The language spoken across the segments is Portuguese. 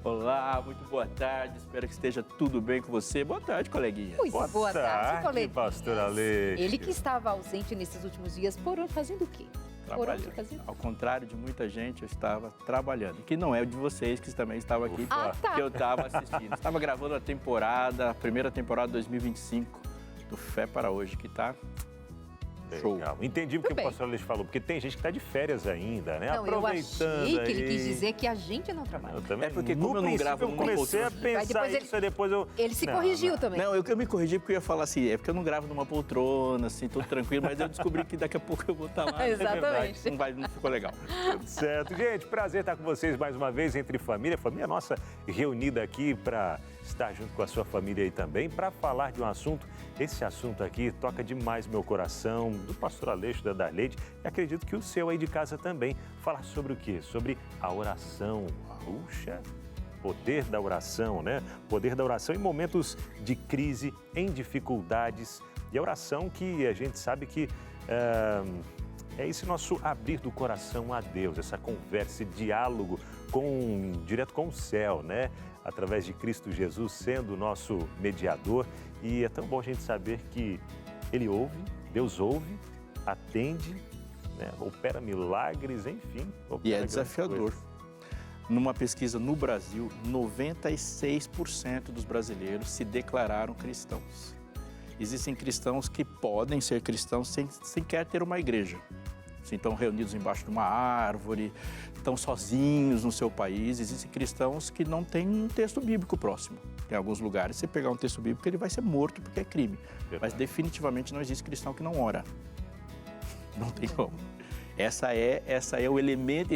Olá, muito boa tarde, espero que esteja tudo bem com você. Boa tarde, coleguinha. Boa tarde, coleguinha. Pastor Aleixo. Ele que estava ausente nesses últimos dias, por onde fazendo o quê? Trabalhando. Ao contrário de muita gente, eu estava trabalhando. Que não é o de vocês, que também estavam aqui, que eu estava assistindo. Estava gravando a primeira temporada 2025 do Fé para Hoje, que está show. Legal. Entendi porque o pastor Aleixo falou, porque tem gente que está de férias ainda, né? Não, aproveitando eu achei que ele quis dizer que a gente não trabalha. Eu também. É porque como eu não gravo eu comecei a pensar isso, aí depois eu... Ele se corrigiu também. Não, eu me corrigi porque eu ia falar assim, é porque eu não gravo numa poltrona, assim, tudo tranquilo, mas eu descobri que daqui a pouco eu vou estar lá. Exatamente. Não ficou legal. Tudo certo. Gente, prazer estar com vocês mais uma vez entre família nossa reunida aqui para estar junto com a sua família aí também, para falar de um assunto. Esse assunto aqui toca demais meu coração, do pastor Aleixo, da Darleide, e acredito que o seu aí de casa também. Falar sobre o quê? Sobre a oração. Puxa, poder da oração, né? Poder da oração em momentos de crise, em dificuldades. E a oração que a gente sabe que é esse nosso abrir do coração a Deus, essa conversa, esse diálogo direto com o céu, né? Através de Cristo Jesus sendo o nosso mediador. E é tão bom a gente saber que Ele ouve, Deus ouve, atende, né? Opera milagres, enfim. E é desafiador. Numa pesquisa no Brasil, 96% dos brasileiros se declararam cristãos. Existem cristãos que podem ser cristãos sem sequer ter uma igreja. Estão reunidos embaixo de uma árvore, estão sozinhos no seu país. Existem cristãos que não têm um texto bíblico próximo. Em alguns lugares, se pegar um texto bíblico, ele vai ser morto porque é crime. Verdade. Mas definitivamente não existe cristão que não ora. Não tem como. Esse é o elemento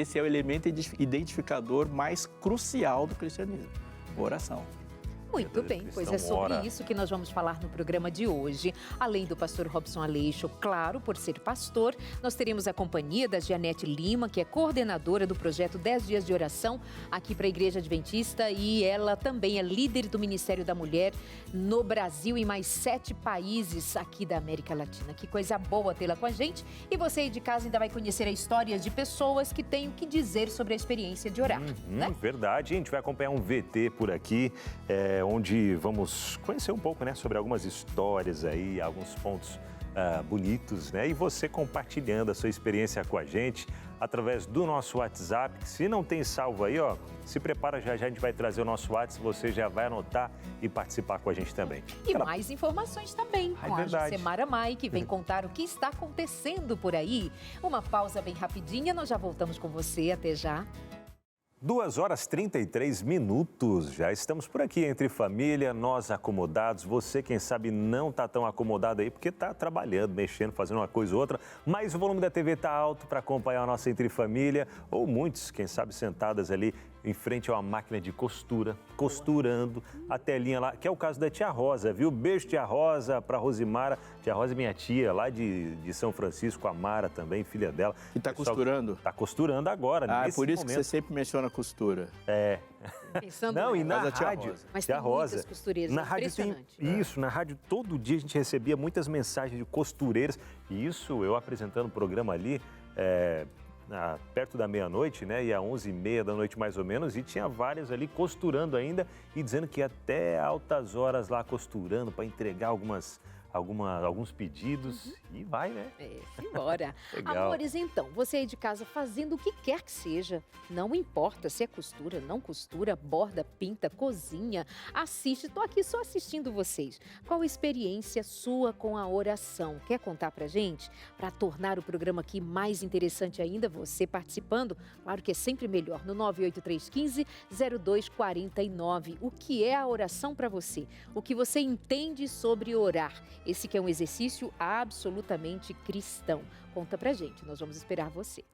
identificador mais crucial do cristianismo, a oração. Muito bem, pois é sobre isso que nós vamos falar no programa de hoje. Além do pastor Robson Aleixo, claro, por ser pastor, nós teremos a companhia da Gianete Lima, que é coordenadora do projeto 10 Dias de Oração aqui para a Igreja Adventista, e ela também é líder do Ministério da Mulher no Brasil e mais 7 países aqui da América Latina. Que coisa boa tê-la com a gente. E você aí de casa ainda vai conhecer histórias de pessoas que têm o que dizer sobre a experiência de orar. Né? Verdade, a gente vai acompanhar um VT por aqui, onde vamos conhecer um pouco, né, sobre algumas histórias aí, alguns pontos bonitos, né? E você compartilhando a sua experiência com a gente através do nosso WhatsApp, que se não tem salvo aí, se prepara, já a gente vai trazer o nosso WhatsApp, você já vai anotar e participar com a gente também. E mais informações também com a Josemara Mai, que vem contar o que está acontecendo por aí. Uma pausa bem rapidinha, nós já voltamos com você, até já. 2h33, já estamos por aqui entre família, nós acomodados, você quem sabe não está tão acomodado aí porque está trabalhando, mexendo, fazendo uma coisa ou outra, mas o volume da TV está alto para acompanhar a nossa entre família, ou muitos, quem sabe sentadas ali em frente a uma máquina de costura, costurando a telinha lá, que é o caso da tia Rosa, viu? Beijo, tia Rosa, para Rosimara, tia Rosa é minha tia, lá de São Francisco, a Mara também, filha dela. E está costurando? Está costurando agora, nesse por isso momento. Que você sempre menciona costura. Pensando não, e na rádio, mas tia tem Rosa, muitas costureiras, na rádio tem isso, na rádio todo dia a gente recebia muitas mensagens de costureiras, e isso eu apresentando o programa ali, perto da meia-noite, né, e às 11h30 da noite mais ou menos, e tinha várias ali costurando ainda e dizendo que até altas horas lá costurando para entregar alguns pedidos e vai, né? Simbora. Amores, então, você aí de casa fazendo o que quer que seja, não importa se é costura, não costura, borda, pinta, cozinha, assiste, tô aqui só assistindo vocês. Qual a experiência sua com a oração? Quer contar pra gente? Para tornar o programa aqui mais interessante ainda, você participando, claro que é sempre melhor, no 98315-0249. O que é a oração para você? O que você entende sobre orar? Esse que é um exercício absolutamente cristão. Conta pra gente, nós vamos esperar você.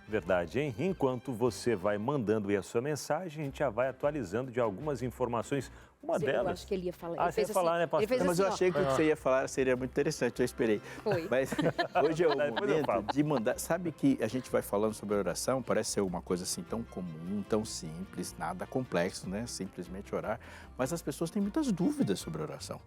Verdade, hein? Enquanto você vai mandando aí a sua mensagem, a gente já vai atualizando de algumas informações Uma delas. Eu acho que ele ia falar. Ah, você ia falar, né, pastor? Mas eu achei que o que você ia falar seria muito interessante, eu esperei. Foi. Mas hoje é o momento de mandar... Sabe que a gente vai falando sobre a oração, parece ser uma coisa assim tão comum, tão simples, nada complexo, né? Simplesmente orar. Mas as pessoas têm muitas dúvidas sobre a oração.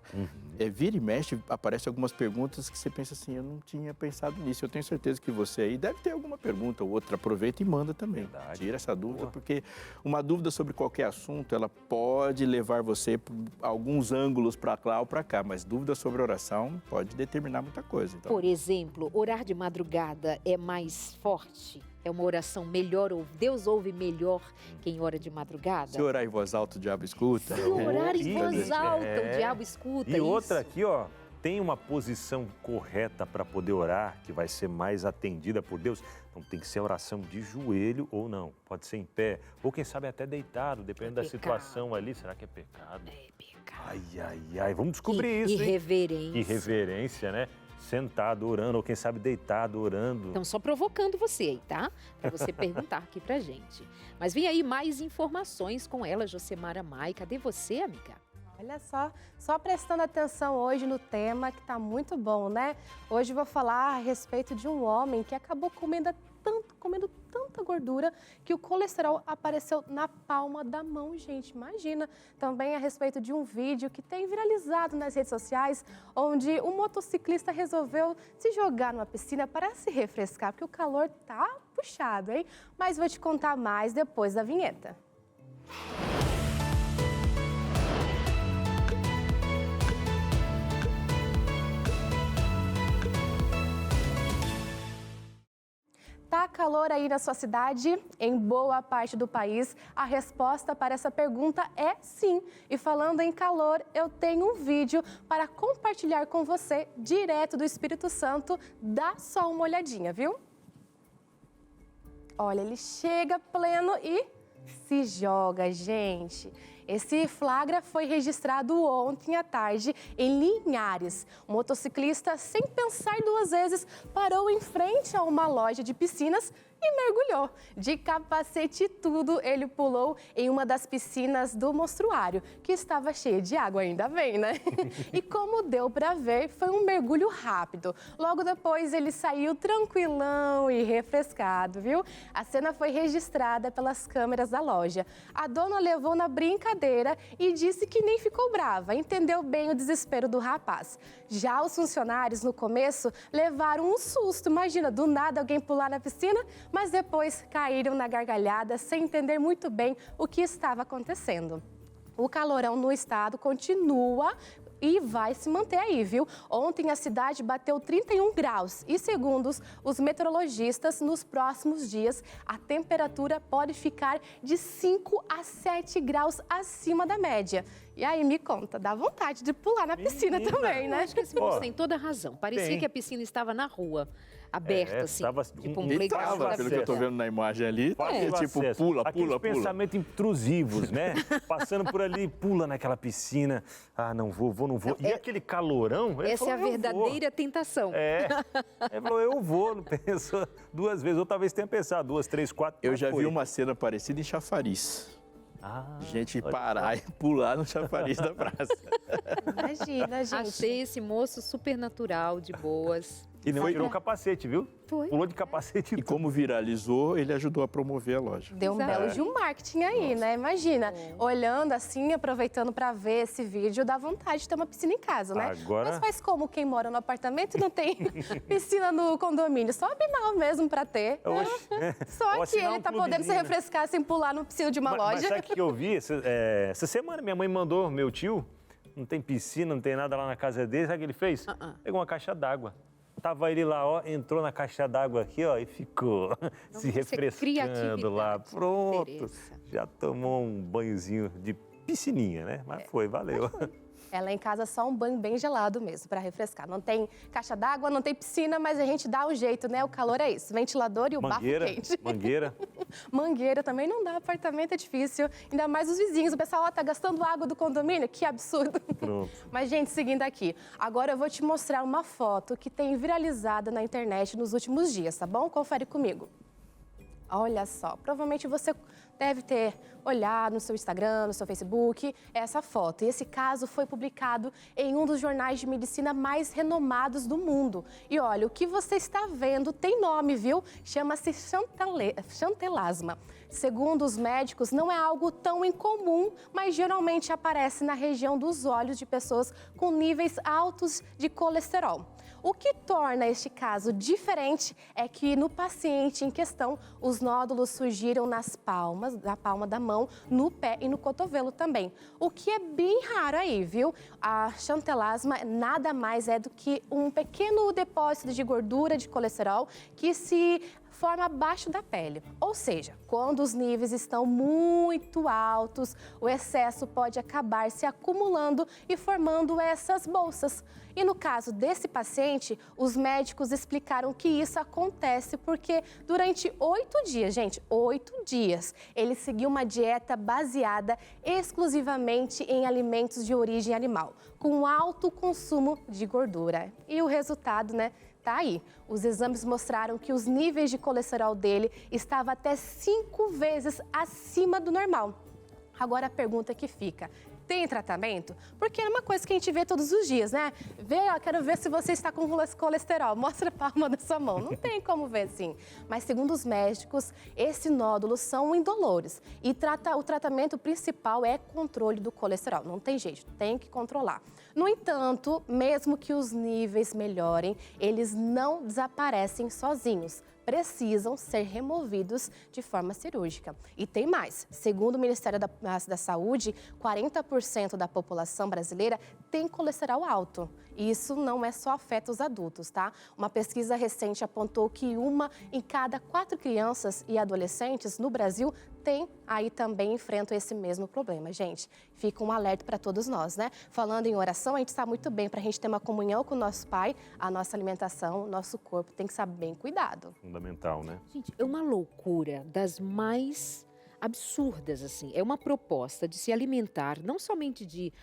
Vira e mexe, aparecem algumas perguntas que você pensa assim, eu não tinha pensado nisso. Eu tenho certeza que você aí deve ter alguma pergunta ou outra. Aproveita e manda também. Verdade. Tira essa dúvida, porque uma dúvida sobre qualquer assunto, ela pode levar você por alguns ângulos para lá ou para cá, mas dúvida sobre oração pode determinar muita coisa. Então. Por exemplo, orar de madrugada é mais forte? É uma oração melhor, ou Deus ouve melhor quem ora de madrugada? Se orar em voz alta, o diabo escuta. Se orar em voz alta, o diabo escuta. E outra aqui, ó, tem uma posição correta para poder orar, que vai ser mais atendida por Deus. Então tem que ser oração de joelho ou não. Pode ser em pé, ou quem sabe até deitado, dependendo da situação ali. Será que é pecado? É pecado. Ai, ai, ai, vamos descobrir isso, hein? Irreverência. Irreverência, né? Sentado orando, ou quem sabe deitado orando. Então, só provocando você aí, tá? Para você perguntar aqui pra gente. Mas vem aí mais informações com ela, Josemara Mai. Cadê você, amiga? Olha só prestando atenção hoje no tema, que tá muito bom, né? Hoje eu vou falar a respeito de um homem que acabou comendo tanta gordura que o colesterol apareceu na palma da mão, gente. Imagina. Também a respeito de um vídeo que tem viralizado nas redes sociais, onde um motociclista resolveu se jogar numa piscina para se refrescar, porque o calor tá puxado, hein? Mas vou te contar mais depois da vinheta. Tá calor aí na sua cidade? Em boa parte do país, a resposta para essa pergunta é sim. E falando em calor, eu tenho um vídeo para compartilhar com você direto do Espírito Santo. Dá só uma olhadinha, viu? Olha, ele chega pleno e se joga, gente. Esse flagra foi registrado ontem à tarde em Linhares. O motociclista, sem pensar duas vezes, parou em frente a uma loja de piscinas e mergulhou. De capacete e tudo, ele pulou em uma das piscinas do mostruário, que estava cheia de água, ainda bem, né? E como deu para ver, foi um mergulho rápido. Logo depois, ele saiu tranquilão e refrescado, viu? A cena foi registrada pelas câmeras da loja. A dona levou na brincadeira e disse que nem ficou brava, entendeu bem o desespero do rapaz. Já os funcionários, no começo, levaram um susto. Imagina, do nada alguém pular na piscina, mas depois caíram na gargalhada sem entender muito bem o que estava acontecendo. O calorão no estado continua e vai se manter aí, viu? Ontem a cidade bateu 31 graus e, segundo os meteorologistas, nos próximos dias a temperatura pode ficar de 5 a 7 graus acima da média. E aí, me conta, dá vontade de pular na piscina também, né? Eu acho que esse moço tem toda a razão. Parecia que a piscina estava na rua, aberta, assim. Tipo um playground. Pelo que eu tô vendo na imagem ali, tipo, pula. Aqueles pensamentos intrusivos, né? Passando por ali, pula naquela piscina. Ah, não vou. E aquele calorão... Essa é a verdadeira tentação. Ele falou, eu vou, não pensou duas vezes. Ou talvez tenha pensado 2, 3, 4. Eu já vi uma cena parecida em Chafariz. Gente parar e pular no chafariz da praça. Imagina, gente. Achei esse moço super natural, de boas. E não tirou o capacete, viu? Foi. Pulou de capacete. E como viralizou, ele ajudou a promover a loja. Deu um belo de um marketing aí, né? Imagina, olhando assim, aproveitando para ver esse vídeo, dá vontade de ter uma piscina em casa, né? Agora... Mas faz como quem mora no apartamento e não tem piscina no condomínio? Só Binal mesmo para ter. Só que ele tá podendo se refrescar sem pular no piscina de uma loja. Mas sabe o que eu vi? Essa semana minha mãe mandou, meu tio, não tem piscina, não tem nada lá na casa dele, sabe o que ele fez? Pegou uma caixa d'água. Tava ele lá, ó, entrou na caixa d'água aqui, ó, e ficou se refrescando lá. Pronto, já tomou um banhozinho de piscininha, né? Mas valeu. Ela em casa só um banho bem gelado mesmo, para refrescar. Não tem caixa d'água, não tem piscina, mas a gente dá um jeito, né? O calor é isso, ventilador e o bafo quente. Mangueira. Mangueira também não dá, apartamento é difícil. Ainda mais os vizinhos, o pessoal, ó, tá gastando água do condomínio, que absurdo. Pronto. Mas, gente, seguindo aqui, agora eu vou te mostrar uma foto que tem viralizado na internet nos últimos dias, tá bom? Confere comigo. Olha só, provavelmente você deve ter olhado no seu Instagram, no seu Facebook, essa foto. E esse caso foi publicado em um dos jornais de medicina mais renomados do mundo. E olha, o que você está vendo tem nome, viu? Chama-se chantelasma. Segundo os médicos, não é algo tão incomum, mas geralmente aparece na região dos olhos de pessoas com níveis altos de colesterol. O que torna este caso diferente é que no paciente em questão, os nódulos surgiram nas palmas, da palma da mão, no pé e no cotovelo também. O que é bem raro aí, viu? A chantelasma nada mais é do que um pequeno depósito de gordura, de colesterol, que se forma abaixo da pele. Ou seja, quando os níveis estão muito altos, o excesso pode acabar se acumulando e formando essas bolsas. E no caso desse paciente, os médicos explicaram que isso acontece porque durante 8 dias, gente, 8 dias, ele seguiu uma dieta baseada exclusivamente em alimentos de origem animal, com alto consumo de gordura. E o resultado, né? Tá aí. Os exames mostraram que os níveis de colesterol dele estavam até 5 vezes acima do normal. Agora a pergunta que fica: tem tratamento? Porque é uma coisa que a gente vê todos os dias, né? Quero ver se você está com colesterol. Mostra a palma da sua mão. Não tem como ver assim. Mas segundo os médicos, esses nódulos são indolores. E o tratamento principal é controle do colesterol. Não tem jeito, tem que controlar. No entanto, mesmo que os níveis melhorem, eles não desaparecem sozinhos. Precisam ser removidos de forma cirúrgica. E tem mais. Segundo o Ministério da Saúde, 40% da população brasileira tem colesterol alto. E isso não é só afeta os adultos, tá? Uma pesquisa recente apontou que 1 em cada 4 crianças e adolescentes no Brasil também enfrentam esse mesmo problema, gente. Fica um alerta para todos nós, né? Falando em oração, a gente está muito bem para a gente ter uma comunhão com o nosso Pai, a nossa alimentação, o nosso corpo tem que estar bem cuidado. Fundamental, né? Gente, é uma loucura das mais absurdas, assim. É uma proposta de se alimentar, não somente de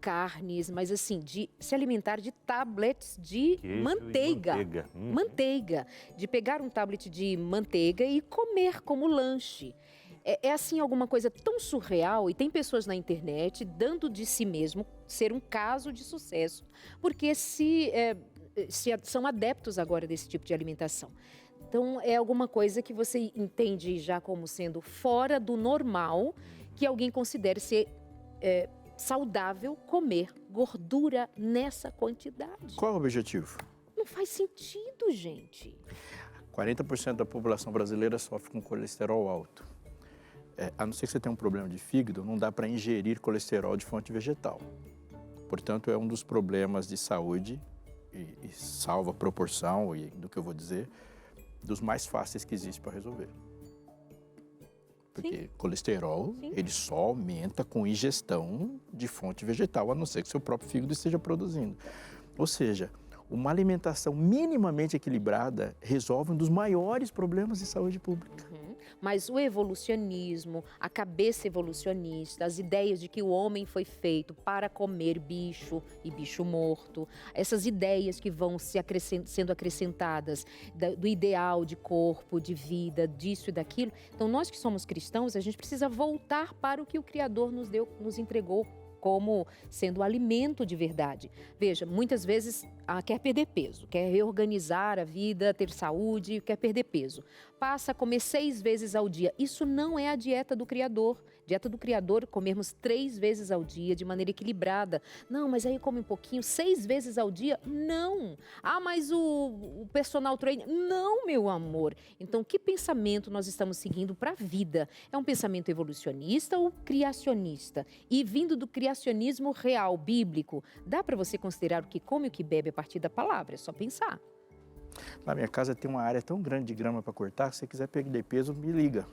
carnes, mas assim, de se alimentar de tablets de Queijo manteiga. E manteiga. Manteiga. De pegar um tablet de manteiga e comer como lanche. É assim alguma coisa tão surreal, e tem pessoas na internet dando de si mesmo ser um caso de sucesso, porque são adeptos agora desse tipo de alimentação. Então, é alguma coisa que você entende já como sendo fora do normal, que alguém considere ser saudável comer gordura nessa quantidade. Qual é o objetivo? Não faz sentido, gente. 40% da população brasileira sofre com colesterol alto. A não ser que você tenha um problema de fígado, não dá para ingerir colesterol de fonte vegetal. Portanto, é um dos problemas de saúde, e salva a proporção do que eu vou dizer, dos mais fáceis que existe para resolver. Porque colesterol, ele só aumenta com ingestão de fonte vegetal, a não ser que seu próprio fígado esteja produzindo. Ou seja, uma alimentação minimamente equilibrada resolve um dos maiores problemas de saúde pública. Mas o evolucionismo, a cabeça evolucionista, as ideias de que o homem foi feito para comer bicho e bicho morto, essas ideias que vão sendo acrescentadas do ideal de corpo, de vida, disso e daquilo. Então, nós que somos cristãos, a gente precisa voltar para o que o Criador nos entregou como sendo alimento de verdade. Veja, muitas vezes quer perder peso, quer reorganizar a vida, ter saúde, quer perder peso. Passa a comer 6 vezes ao dia. Isso não é a dieta do Criador. Dieta do Criador, comermos 3 vezes ao dia de maneira equilibrada. Não, mas aí come um pouquinho, 6 vezes ao dia? Não. Mas o personal trainer? Não, meu amor. Então, que pensamento nós estamos seguindo para a vida? É um pensamento evolucionista ou criacionista? E vindo do criacionismo real, bíblico, dá para você considerar o que come e o que bebe a partir da palavra? É só pensar. Na minha casa tem uma área tão grande de grama para cortar, se você quiser perder peso, me liga.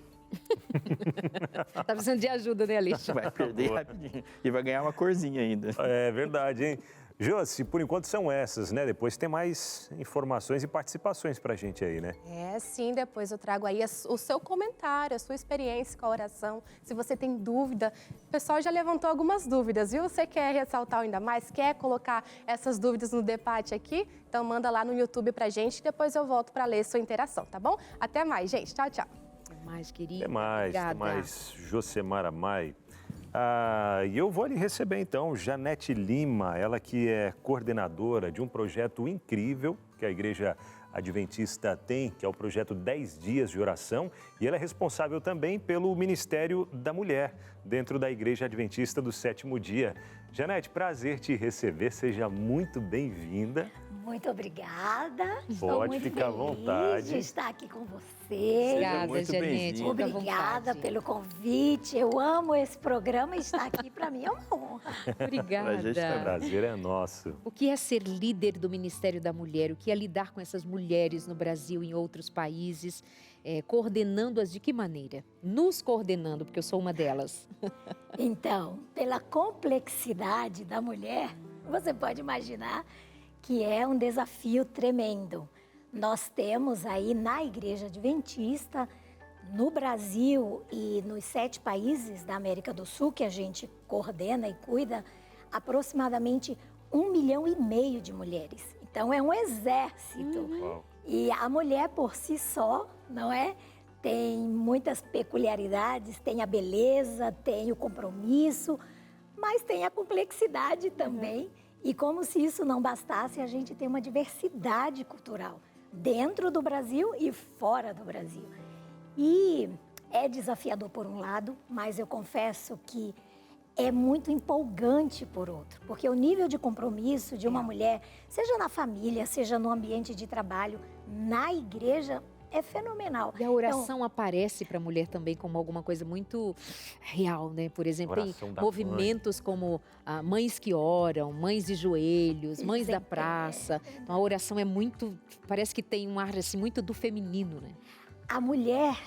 Tá precisando de ajuda, né, Aleixo? Vai perder rapidinho e vai ganhar uma corzinha ainda. É verdade, hein? Josi, por enquanto são essas, né? Depois tem mais informações e participações pra gente aí, né? Sim, depois eu trago aí o seu comentário, a sua experiência com a oração. Se você tem dúvida, o pessoal já levantou algumas dúvidas, viu? Você quer ressaltar ainda mais? Quer colocar essas dúvidas no debate aqui? Então manda lá no YouTube pra gente e depois eu volto pra ler sua interação, tá bom? Até mais, gente. Tchau, tchau. mais, querida. Até mais, Obrigada. até mais, Josemara Mai. E eu vou lhe receber então Janete Lima, ela que é coordenadora de um projeto incrível que a Igreja Adventista tem, que é o projeto 10 Dias de Oração, e ela é responsável também pelo Ministério da Mulher, dentro da Igreja Adventista do Sétimo Dia. Janete, prazer te receber, seja muito bem-vinda. Muito obrigada. Estou Pode muito ficar à feliz vontade. de estar aqui com você. Obrigada, muito Janete. bem-vinda. Fica à Obrigada vontade. pelo convite. Eu amo esse programa e estar aqui para mim é uma honra. Obrigada. Pra gente também. O prazer é nosso. O que é ser líder do Ministério da Mulher? O que é lidar com essas mulheres no Brasil e em outros países? Coordenando-as de que maneira? Nos coordenando, porque eu sou uma delas. Então, pela complexidade da mulher, você pode imaginar que é um desafio tremendo. Nós temos aí na Igreja Adventista, no Brasil e nos 7 países da América do Sul, que a gente coordena e cuida, aproximadamente 1,5 milhão de mulheres. Então, é um exército. Uau. E a mulher por si só, não é? Tem muitas peculiaridades, tem a beleza, tem o compromisso, mas tem a complexidade também. E como se isso não bastasse, a gente tem uma diversidade cultural dentro do Brasil e fora do Brasil. E é desafiador por um lado, mas eu confesso que é muito empolgante por outro, porque o nível de compromisso de uma mulher, seja na família, seja no ambiente de trabalho, na igreja, é fenomenal. E a oração aparece para a mulher também como alguma coisa muito real, né? Por exemplo, tem Oração da movimentos como mães que oram, mães de joelhos, mães da praça. Então a oração é muito, parece que tem um ar assim muito do feminino, né? A mulher,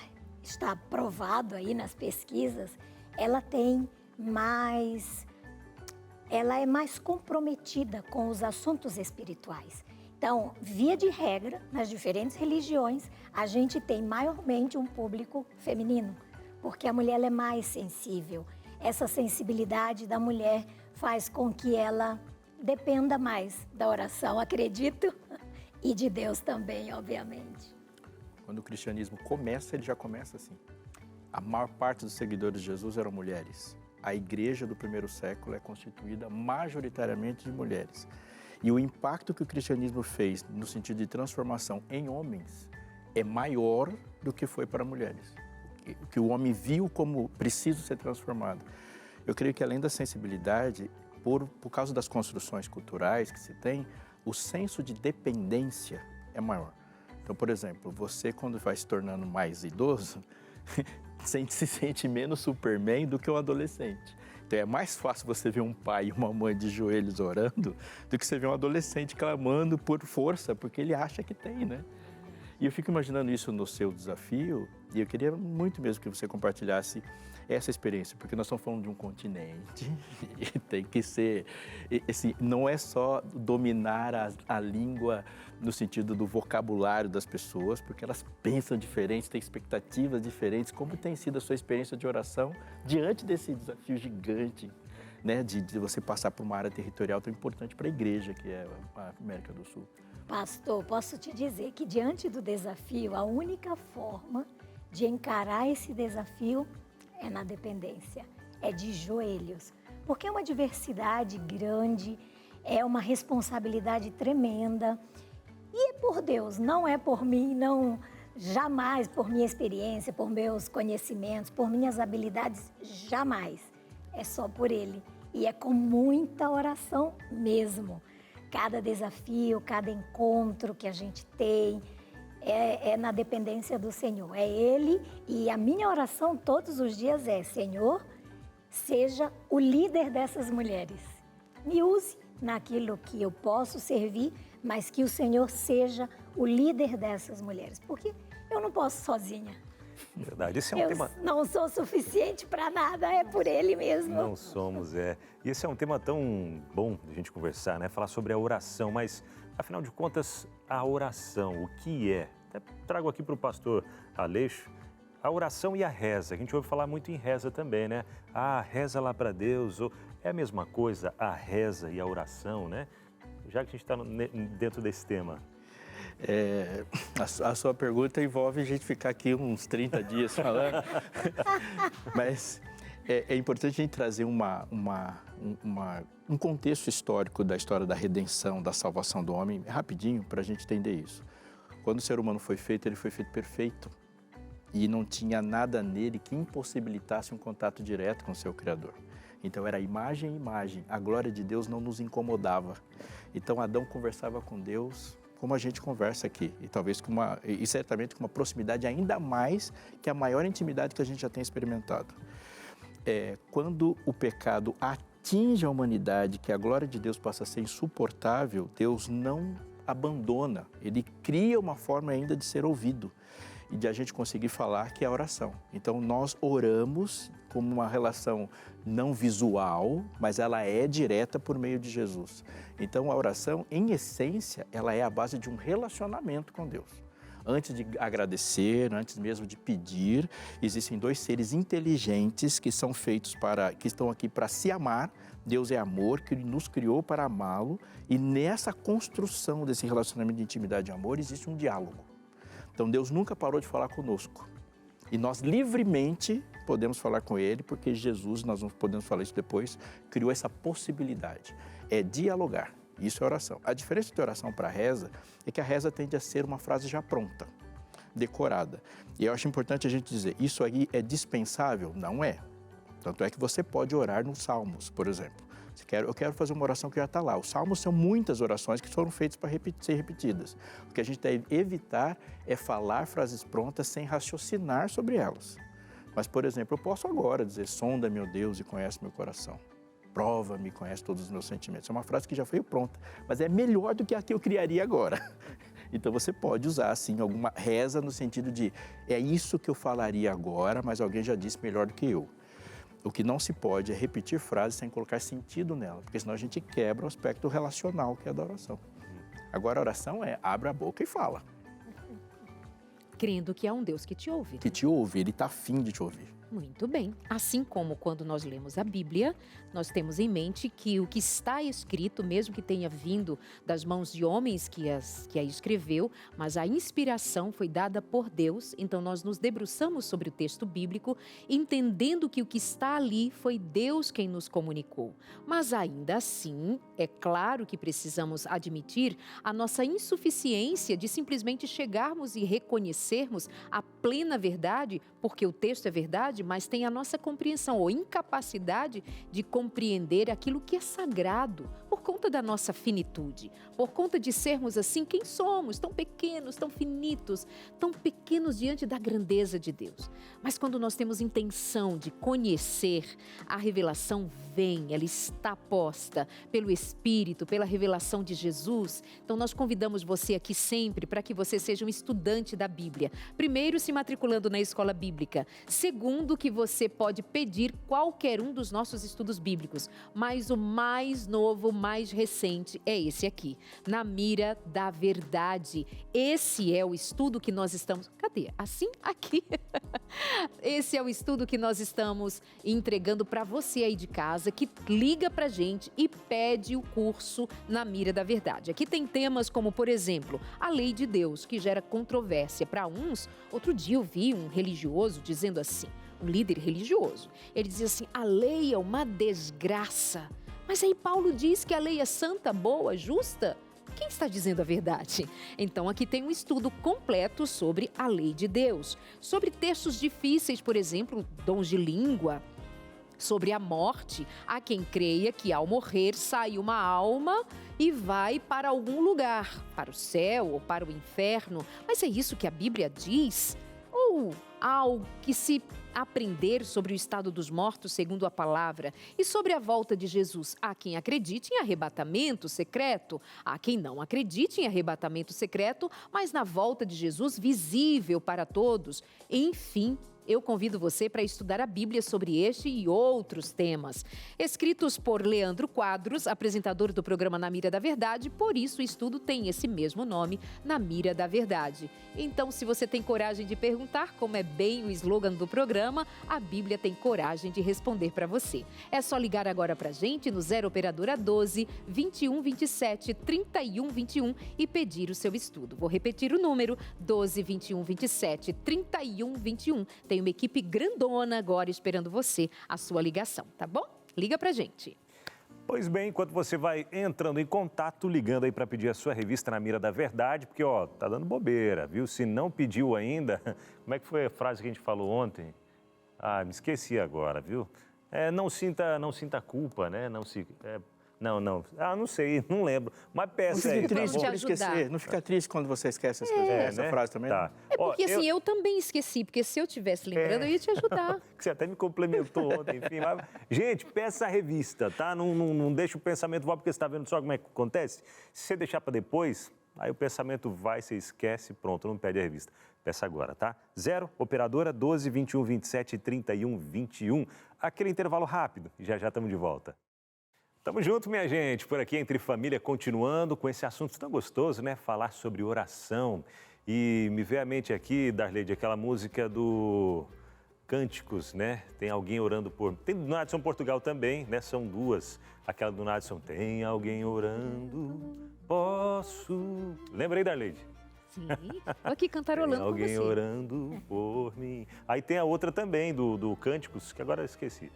está provado aí nas pesquisas, ela é mais comprometida com os assuntos espirituais. Então, via de regra, nas diferentes religiões, a gente tem maiormente um público feminino, porque a mulher ela é mais sensível. Essa sensibilidade da mulher faz com que ela dependa mais da oração, acredito, e de Deus também, obviamente. Quando o cristianismo começa, ele já começa assim. A maior parte dos seguidores de Jesus eram mulheres. A igreja do primeiro século é constituída majoritariamente de mulheres. E o impacto que o cristianismo fez no sentido de transformação em homens é maior do que foi para mulheres. O que o homem viu como preciso ser transformado. Eu creio que além da sensibilidade, por causa das construções culturais que se tem, o senso de dependência é maior. Então, por exemplo, você quando vai se tornando mais idoso, se sente menos Superman do que um adolescente. Então é mais fácil você ver um pai e uma mãe de joelhos orando do que você ver um adolescente clamando por força, porque ele acha que tem, né? E eu fico imaginando isso no seu desafio, e eu queria muito mesmo que você compartilhasse essa experiência, porque nós estamos falando de um continente, e tem que ser, assim, não é só dominar a língua no sentido do vocabulário das pessoas, porque elas pensam diferentes, têm expectativas diferentes. Como tem sido a sua experiência de oração diante desse desafio gigante, né, de você passar por uma área territorial tão importante para a igreja, que é a América do Sul? Pastor, posso te dizer que diante do desafio, a única forma de encarar esse desafio é na dependência, é de joelhos. Porque é uma diversidade grande, é uma responsabilidade tremenda. E é por Deus, não é por mim, não, jamais por minha experiência, por meus conhecimentos, por minhas habilidades, jamais. É só por Ele. E é com muita oração mesmo. Cada desafio, cada encontro que a gente tem é na dependência do Senhor. É Ele, e a minha oração todos os dias é: Senhor, seja o líder dessas mulheres. Me use naquilo que eu posso servir, mas que o Senhor seja o líder dessas mulheres. Porque eu não posso sozinha. Verdade, esse é um Eu tema... não sou suficiente para nada, é por Ele mesmo. Não somos, é. E esse é um tema tão bom de a gente conversar, né? Falar sobre a oração, mas, afinal de contas, a oração, o que é? Até trago aqui para o pastor Aleixo a oração e a reza. A gente ouve falar muito em reza também, né? Ah, reza lá para Deus. Ou... É a mesma coisa, a reza e a oração, né? Já que a gente está dentro desse tema. A sua pergunta envolve a gente ficar aqui uns 30 dias falando, mas é importante a gente trazer um contexto histórico da história da redenção, da salvação do homem, rapidinho, para a gente entender isso. Quando o ser humano foi feito, ele foi feito perfeito e não tinha nada nele que impossibilitasse um contato direto com o seu Criador. Então era imagem em imagem, a glória de Deus não nos incomodava. Então Adão conversava com Deus como a gente conversa aqui, e talvez e certamente com uma proximidade ainda mais que a maior intimidade que a gente já tem experimentado. Quando o pecado atinge a humanidade, que a glória de Deus passa a ser insuportável, Deus não abandona, Ele cria uma forma ainda de ser ouvido e de a gente conseguir falar, que é a oração. Então nós oramos como uma relação não visual, mas ela é direta por meio de Jesus. Então a oração, em essência, ela é a base de um relacionamento com Deus. Antes de agradecer, antes mesmo de pedir, existem dois seres inteligentes que estão aqui para se amar. Deus é amor, que nos criou para amá-lo, e nessa construção desse relacionamento de intimidade e amor existe um diálogo. Então Deus nunca parou de falar conosco. E nós livremente podemos falar com Ele, porque Jesus, nós não podemos falar isso depois, criou essa possibilidade. É dialogar. Isso é oração. A diferença de oração para a reza é que a reza tende a ser uma frase já pronta, decorada. E eu acho importante a gente dizer, isso aí é dispensável? Não é. Tanto é que você pode orar nos Salmos, por exemplo. Eu quero fazer uma oração que já está lá. Os Salmos são muitas orações que foram feitas para ser repetidas. O que a gente deve evitar é falar frases prontas sem raciocinar sobre elas. Mas, por exemplo, eu posso agora dizer, sonda, meu Deus, e conhece meu coração. Prova-me, conhece todos os meus sentimentos. É uma frase que já veio pronta, mas é melhor do que a que eu criaria agora. Então você pode usar, assim, alguma reza no sentido de, é isso que eu falaria agora, mas alguém já disse melhor do que eu. O que não se pode é repetir frases sem colocar sentido nela, porque senão a gente quebra o aspecto relacional que é da oração. Agora a oração é, abre a boca e fala. Crendo que há um Deus que te ouve. Que te ouve, Ele está afim de te ouvir. Muito bem. Assim como quando nós lemos a Bíblia, nós temos em mente que o que está escrito, mesmo que tenha vindo das mãos de homens que a escreveu, mas a inspiração foi dada por Deus, então nós nos debruçamos sobre o texto bíblico, entendendo que o que está ali foi Deus quem nos comunicou. Mas ainda assim, é claro que precisamos admitir a nossa insuficiência de simplesmente chegarmos e reconhecermos a plena verdade, porque o texto é verdade, mas tem a nossa compreensão ou incapacidade de compreender aquilo que é sagrado por conta da nossa finitude, por conta de sermos assim quem somos, tão pequenos, tão finitos, tão pequenos diante da grandeza de Deus. Mas quando nós temos intenção de conhecer, a revelação vem, ela está posta pelo Espírito, pela revelação de Jesus. Então nós convidamos você aqui sempre para que você seja um estudante da Bíblia. Primeiro, se matriculando na escola bíblica. Segundo, que você pode pedir qualquer um dos nossos estudos bíblicos, mas o mais novo, mais recente é esse aqui, Na Mira da Verdade. Esse é o estudo que nós estamos... Cadê? Assim? Aqui. Esse é o estudo que nós estamos entregando para você aí de casa, que liga pra gente e pede o curso Na Mira da Verdade. Aqui tem temas como, por exemplo, a lei de Deus, que gera controvérsia para uns. Outro dia eu vi um religioso dizendo assim, um líder religioso, ele dizia assim, a lei é uma desgraça. Mas aí Paulo diz que a lei é santa, boa, justa. Quem está dizendo a verdade? Então aqui tem um estudo completo sobre a lei de Deus, sobre textos difíceis, por exemplo, dons de língua, sobre a morte. Há quem creia que ao morrer sai uma alma e vai para algum lugar, para o céu ou para o inferno. Mas é isso que a Bíblia diz? Ou algo que se aprender sobre o estado dos mortos segundo a palavra e sobre a volta de Jesus? Há quem acredite em arrebatamento secreto, há quem não acredite em arrebatamento secreto, mas na volta de Jesus visível para todos. Enfim, eu convido você para estudar a Bíblia sobre este e outros temas. Escritos por Leandro Quadros, apresentador do programa Na Mira da Verdade, por isso o estudo tem esse mesmo nome, Na Mira da Verdade. Então, se você tem coragem de perguntar, como é bem o slogan do programa, a Bíblia tem coragem de responder para você. É só ligar agora para a gente no 0 Operadora 12 21 27 31 21 e pedir o seu estudo. Vou repetir o número, 12 21 27 31 21. Tem uma equipe grandona agora esperando você, a sua ligação, tá bom? Liga pra gente. Pois bem, enquanto você vai entrando em contato, ligando aí para pedir a sua revista Na Mira da Verdade, porque, ó, tá dando bobeira, viu? Se não pediu ainda, como é que foi a frase que a gente falou ontem? Ah, me esqueci agora, viu? Não sinta culpa, né? Não. Não sei, não lembro. Mas peça aí, tá bom? Esquecer. Não fica triste quando você esquece essa né? frase também? Tá. É porque assim, eu também esqueci, porque se eu tivesse lembrando, eu ia te ajudar. Você até me complementou ontem, enfim. Mas, gente, peça a revista, tá? Não deixa o pensamento voar, porque você está vendo só como é que acontece. Se você deixar para depois, aí o pensamento vai, você esquece, pronto, não pede a revista. Peça agora, tá? 0 Operadora 12 21 27 31 21. Aquele intervalo rápido e já estamos de volta. Tamo junto, minha gente, por aqui Entre Família, continuando com esse assunto tão gostoso, né? Falar sobre oração. E me veio à mente aqui, Darleide, aquela música do Cânticos, né? Tem alguém orando por... Tem do Nadson Portugal também, né? São duas. Aquela do Nadson, tem alguém orando, posso... Lembra aí, Darleide? Sim, tô aqui cantarolando com você. Tem alguém orando por mim. Aí tem a outra também, do Cânticos, que agora eu esqueci.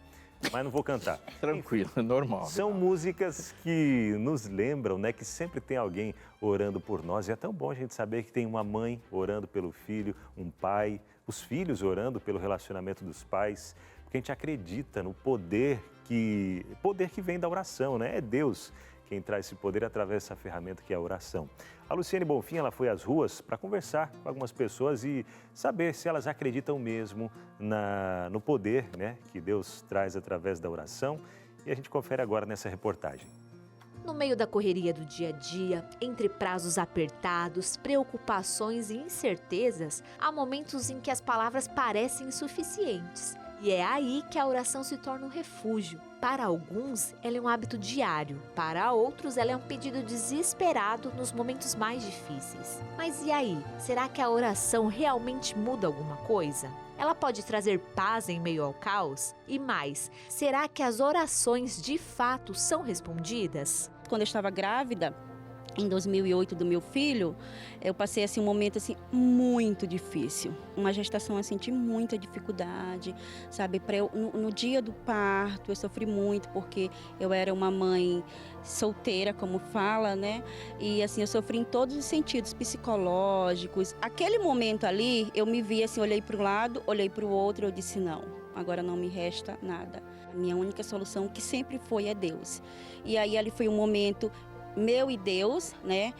Mas não vou cantar. Tranquilo, normal. São músicas que nos lembram, né, que sempre tem alguém orando por nós. E é tão bom a gente saber que tem uma mãe orando pelo filho, um pai, os filhos orando pelo relacionamento dos pais, porque a gente acredita no poder que vem da oração, né? É Deus quem traz esse poder através dessa ferramenta que é a oração. A Luciane Bonfim, ela foi às ruas para conversar com algumas pessoas e saber se elas acreditam mesmo no poder, né, que Deus traz através da oração. E a gente confere agora nessa reportagem. No meio da correria do dia a dia, entre prazos apertados, preocupações e incertezas, há momentos em que as palavras parecem insuficientes. E é aí que a oração se torna um refúgio. Para alguns, ela é um hábito diário. Para outros, ela é um pedido desesperado nos momentos mais difíceis. Mas e aí? Será que a oração realmente muda alguma coisa? Ela pode trazer paz em meio ao caos? E mais, será que as orações de fato são respondidas? Quando eu estava grávida, em 2008 do meu filho, eu passei assim, um momento assim, muito difícil. Uma gestação assim, de muita dificuldade, sabe? No dia do parto, eu sofri muito porque eu era uma mãe solteira, como fala, né? E assim, eu sofri em todos os sentidos psicológicos. Aquele momento ali, eu me vi assim, olhei para um lado, olhei para o outro, eu disse não. Agora não me resta nada. A minha única solução, que sempre foi, é Deus. E aí ali foi um momento meu e Deus, né?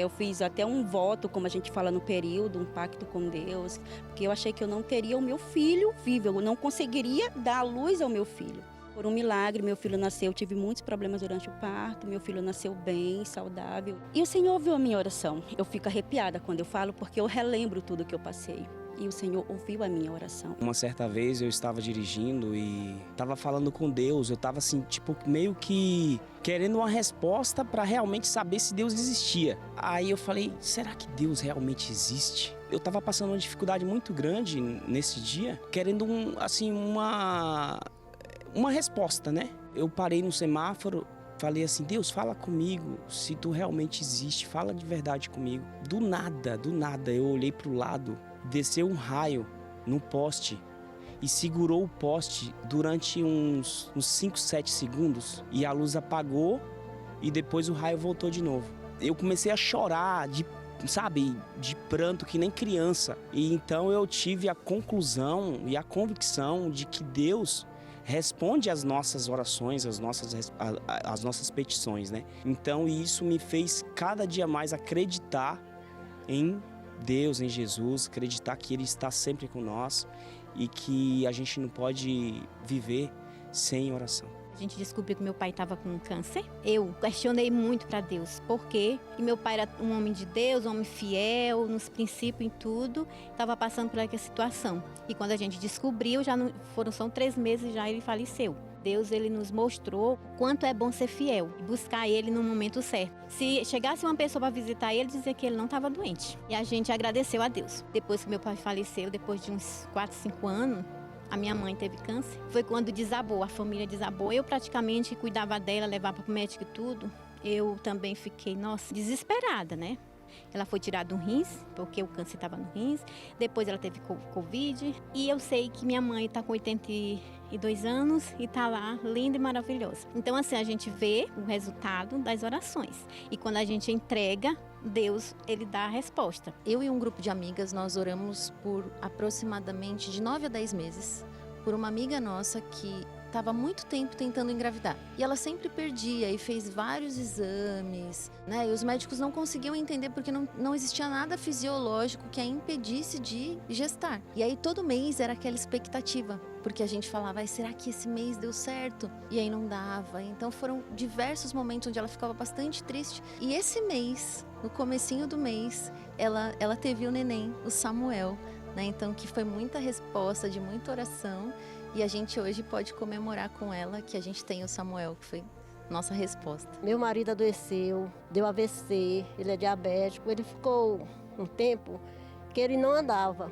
Eu fiz até um voto, como a gente fala no período, um pacto com Deus, porque eu achei que eu não teria o meu filho vivo, eu não conseguiria dar a luz ao meu filho. Por um milagre, meu filho nasceu, eu tive muitos problemas durante o parto, meu filho nasceu bem, saudável. E o Senhor ouviu a minha oração. Eu fico arrepiada quando eu falo, porque eu relembro tudo que eu passei. E o Senhor ouviu a minha oração. Uma certa vez eu estava dirigindo e estava falando com Deus. Eu estava assim, tipo, meio que querendo uma resposta para realmente saber se Deus existia. Aí eu falei, será que Deus realmente existe? Eu estava passando uma dificuldade muito grande nesse dia, querendo uma resposta, né? Eu parei no semáforo, falei assim, Deus, fala comigo, se tu realmente existe, fala de verdade comigo. Do nada, eu olhei para o lado, desceu um raio no poste e segurou o poste durante uns 5, 7 segundos e a luz apagou e depois o raio voltou de novo. Eu comecei a chorar de pranto que nem criança. E então eu tive a conclusão e a convicção de que Deus responde às nossas orações, às nossas petições, né? Então isso me fez cada dia mais acreditar em Deus, em Jesus, acreditar que Ele está sempre com nós e que a gente não pode viver sem oração. A gente descobriu que meu pai estava com câncer. Eu questionei muito para Deus, por quê? E meu pai era um homem de Deus, um homem fiel, nos princípios, em tudo, estava passando por aquela situação. E quando a gente descobriu, são 3 meses já ele faleceu. Deus, ele nos mostrou o quanto é bom ser fiel e buscar ele no momento certo. Se chegasse uma pessoa para visitar ele, dizia que ele não estava doente. E a gente agradeceu a Deus. Depois que meu pai faleceu, depois de uns 4, 5 anos, a minha mãe teve câncer. Foi quando desabou, a família desabou. Eu praticamente cuidava dela, levava para o médico e tudo. Eu também fiquei, desesperada, né? Ela foi tirada do rins, porque o câncer estava no rins. Depois ela teve Covid. E eu sei que minha mãe está com 82 anos e está lá, linda e maravilhosa. Então, assim, a gente vê o resultado das orações. E quando a gente entrega, Deus, ele dá a resposta. Eu e um grupo de amigas, nós oramos por aproximadamente de 9 a 10 meses por uma amiga nossa que estava há muito tempo tentando engravidar. E ela sempre perdia e fez vários exames, né? E os médicos não conseguiam entender porque não existia nada fisiológico que a impedisse de gestar. E aí todo mês era aquela expectativa, porque a gente falava, será que esse mês deu certo? E aí não dava. Então foram diversos momentos onde ela ficava bastante triste. E esse mês, no comecinho do mês, ela teve o neném, o Samuel, né? Então que foi muita resposta, de muita oração. E a gente hoje pode comemorar com ela que a gente tem o Samuel, que foi nossa resposta. Meu marido adoeceu, deu AVC, ele é diabético. Ele ficou um tempo que ele não andava.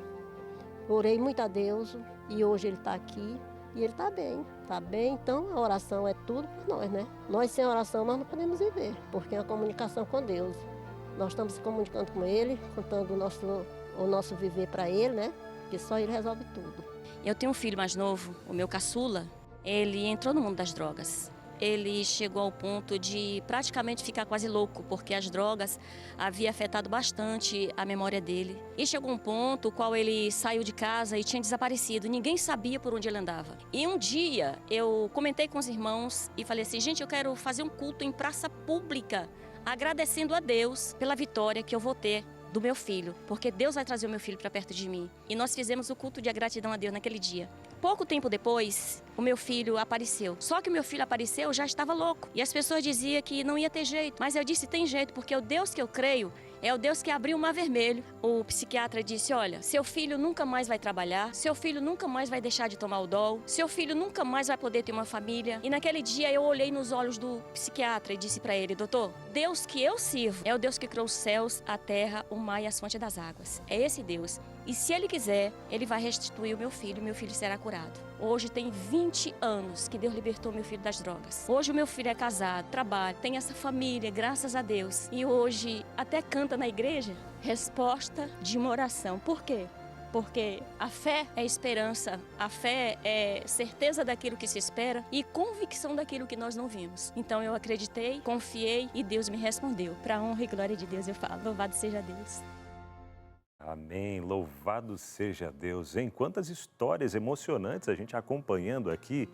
Orei muito a Deus e hoje ele está aqui e ele está bem. Está bem, então a oração é tudo para nós, né? Nós sem oração nós não podemos viver, porque é a comunicação com Deus. Nós estamos se comunicando com Ele, contando o nosso viver para Ele, né? Porque só Ele resolve tudo. Eu tenho um filho mais novo, o meu caçula, ele entrou no mundo das drogas. Ele chegou ao ponto de praticamente ficar quase louco, porque as drogas haviam afetado bastante a memória dele. E chegou um ponto qual ele saiu de casa e tinha desaparecido, ninguém sabia por onde ele andava. E um dia eu comentei com os irmãos e falei assim, gente, eu quero fazer um culto em praça pública, agradecendo a Deus pela vitória que eu vou ter do meu filho, porque Deus vai trazer o meu filho para perto de mim. E nós fizemos o culto de gratidão a Deus naquele dia. Pouco tempo depois, o meu filho apareceu. Só que o meu filho apareceu, já estava louco. E as pessoas diziam que não ia ter jeito. Mas eu disse, tem jeito, porque o Deus que eu creio é o Deus que abriu o mar vermelho. O psiquiatra disse, olha, seu filho nunca mais vai trabalhar, seu filho nunca mais vai deixar de tomar o dol, seu filho nunca mais vai poder ter uma família. E naquele dia eu olhei nos olhos do psiquiatra e disse para ele, doutor, Deus que eu sirvo é o Deus que criou os céus, a terra, o mar e as fontes das águas. É esse Deus. E se Ele quiser, Ele vai restituir o meu filho será curado. Hoje tem 20 anos que Deus libertou meu filho das drogas. Hoje o meu filho é casado, trabalha, tem essa família, graças a Deus. E hoje até canta na igreja, resposta de uma oração. Por quê? Porque a fé é esperança, a fé é certeza daquilo que se espera e convicção daquilo que nós não vimos. Então eu acreditei, confiei e Deus me respondeu. Para a honra e glória de Deus eu falo, louvado seja Deus. Amém, louvado seja Deus. Em quantas histórias emocionantes a gente acompanhando aqui.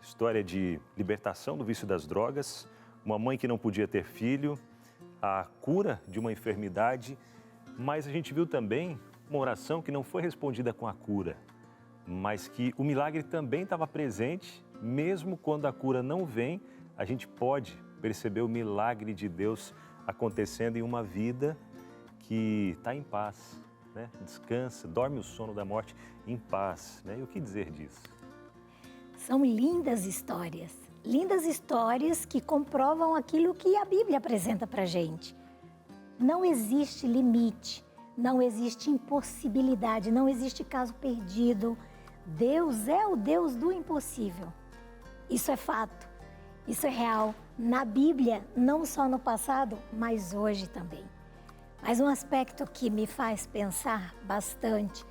História de libertação do vício das drogas, uma mãe que não podia ter filho, a cura de uma enfermidade, mas a gente viu também uma oração que não foi respondida com a cura, mas que o milagre também estava presente, mesmo quando a cura não vem, a gente pode perceber o milagre de Deus acontecendo em uma vida que está em paz, né? Descansa, dorme o sono da morte em paz, né? E o que dizer disso? São lindas histórias que comprovam aquilo que a Bíblia apresenta para a gente. Não existe limite, não existe impossibilidade, não existe caso perdido. Deus é o Deus do impossível. Isso é fato, isso é real. Na Bíblia, não só no passado, mas hoje também. Mas um aspecto que me faz pensar bastante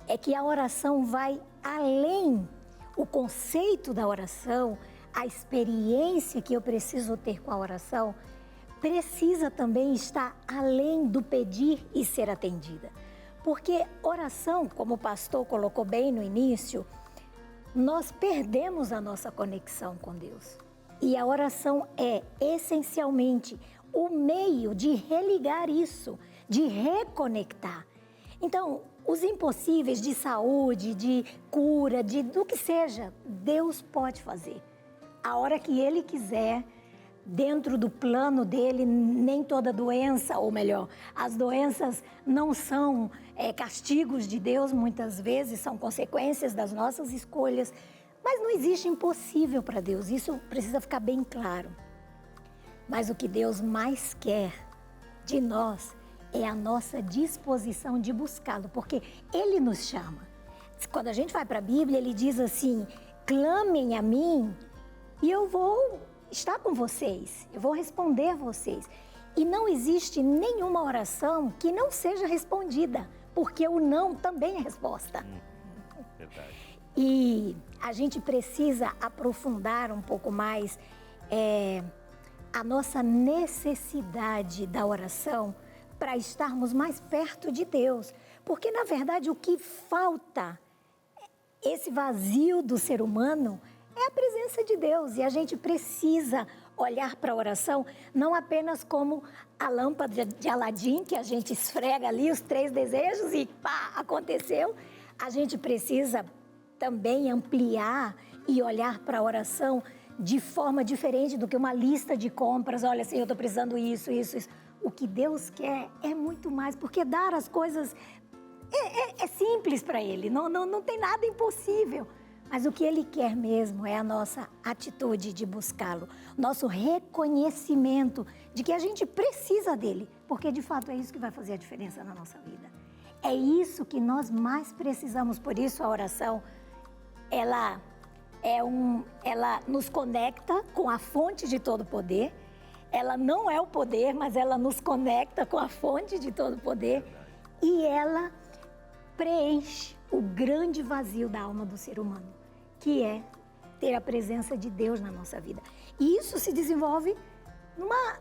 é que a oração vai além. O conceito da oração, a experiência que eu preciso ter com a oração, precisa também estar além do pedir e ser atendida. Porque oração, como o pastor colocou bem no início, nós perdemos a nossa conexão com Deus. E a oração é essencialmente o meio de religar isso, de reconectar. Então, os impossíveis de saúde, de cura, do que seja, Deus pode fazer. a hora que Ele quiser, dentro do plano dele. Nem toda doença, ou melhor, as doenças não são castigos de Deus, muitas vezes são consequências das nossas escolhas, mas não existe impossível para Deus, isso precisa ficar bem claro. Mas o que Deus mais quer de nós é a nossa disposição de buscá-lo, porque Ele nos chama. Quando a gente vai para a Bíblia, Ele diz assim: clamem a mim e eu vou estar com vocês, eu vou responder a vocês. E não existe nenhuma oração que não seja respondida, porque o não também é resposta. Verdade. E a gente precisa aprofundar um pouco mais a nossa necessidade da oração para estarmos mais perto de Deus. Porque, na verdade, o que falta, esse vazio do ser humano, é a presença de Deus. E a gente precisa olhar para a oração não apenas como a lâmpada de Aladim, que a gente esfrega ali os 3 desejos e pá, aconteceu. A gente precisa também ampliar e olhar para a oração de forma diferente do que uma lista de compras. Olha, assim, eu estou precisando isso. O que Deus quer é muito mais, porque dar as coisas é simples para Ele, não tem nada impossível. Mas o que Ele quer mesmo é a nossa atitude de buscá-lo, nosso reconhecimento de que a gente precisa dEle, porque de fato é isso que vai fazer a diferença na nossa vida. É isso que nós mais precisamos, por isso a oração, ela nos conecta com a fonte de todo poder. Ela não é o poder, mas ela nos conecta com a fonte de todo poder e ela preenche o grande vazio da alma do ser humano, que é ter a presença de Deus na nossa vida. E isso se desenvolve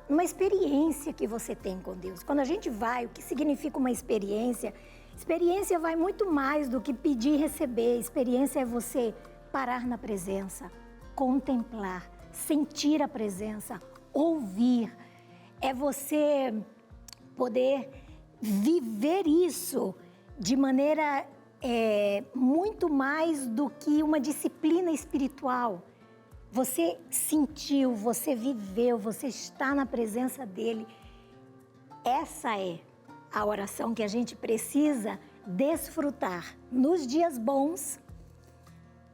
numa experiência que você tem com Deus. Quando a gente vai, o que significa uma experiência? Experiência vai muito mais do que pedir e receber. Experiência é você parar na presença, contemplar, sentir a presença, ouvir. É você poder viver isso de maneira muito mais do que uma disciplina espiritual. Você sentiu, você viveu, você está na presença dele. Essa é a oração que a gente precisa desfrutar nos dias bons,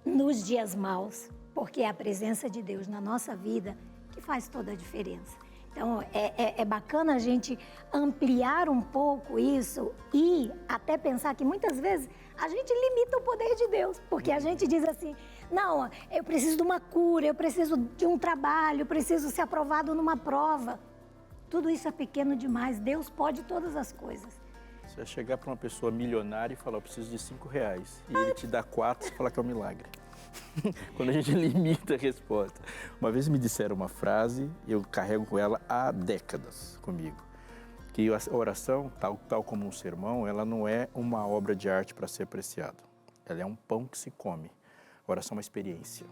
nos dias maus, porque é a presença de Deus na nossa vida que faz toda a diferença. Então, é bacana a gente ampliar um pouco isso e até pensar que muitas vezes a gente limita o poder de Deus, porque a gente diz assim: não, eu preciso de uma cura, eu preciso de um trabalho, eu preciso ser aprovado numa prova. Tudo isso é pequeno demais, Deus pode todas as coisas. Você vai chegar para uma pessoa milionária e falar: eu preciso de R$5, e ele te dá 4, você fala que é um milagre. Quando a gente limita a resposta. Uma vez me disseram uma frase, eu carrego com ela há décadas comigo, que a oração, tal como um sermão, ela não é uma obra de arte para ser apreciada. Ela é um pão que se come. A oração é uma experiência.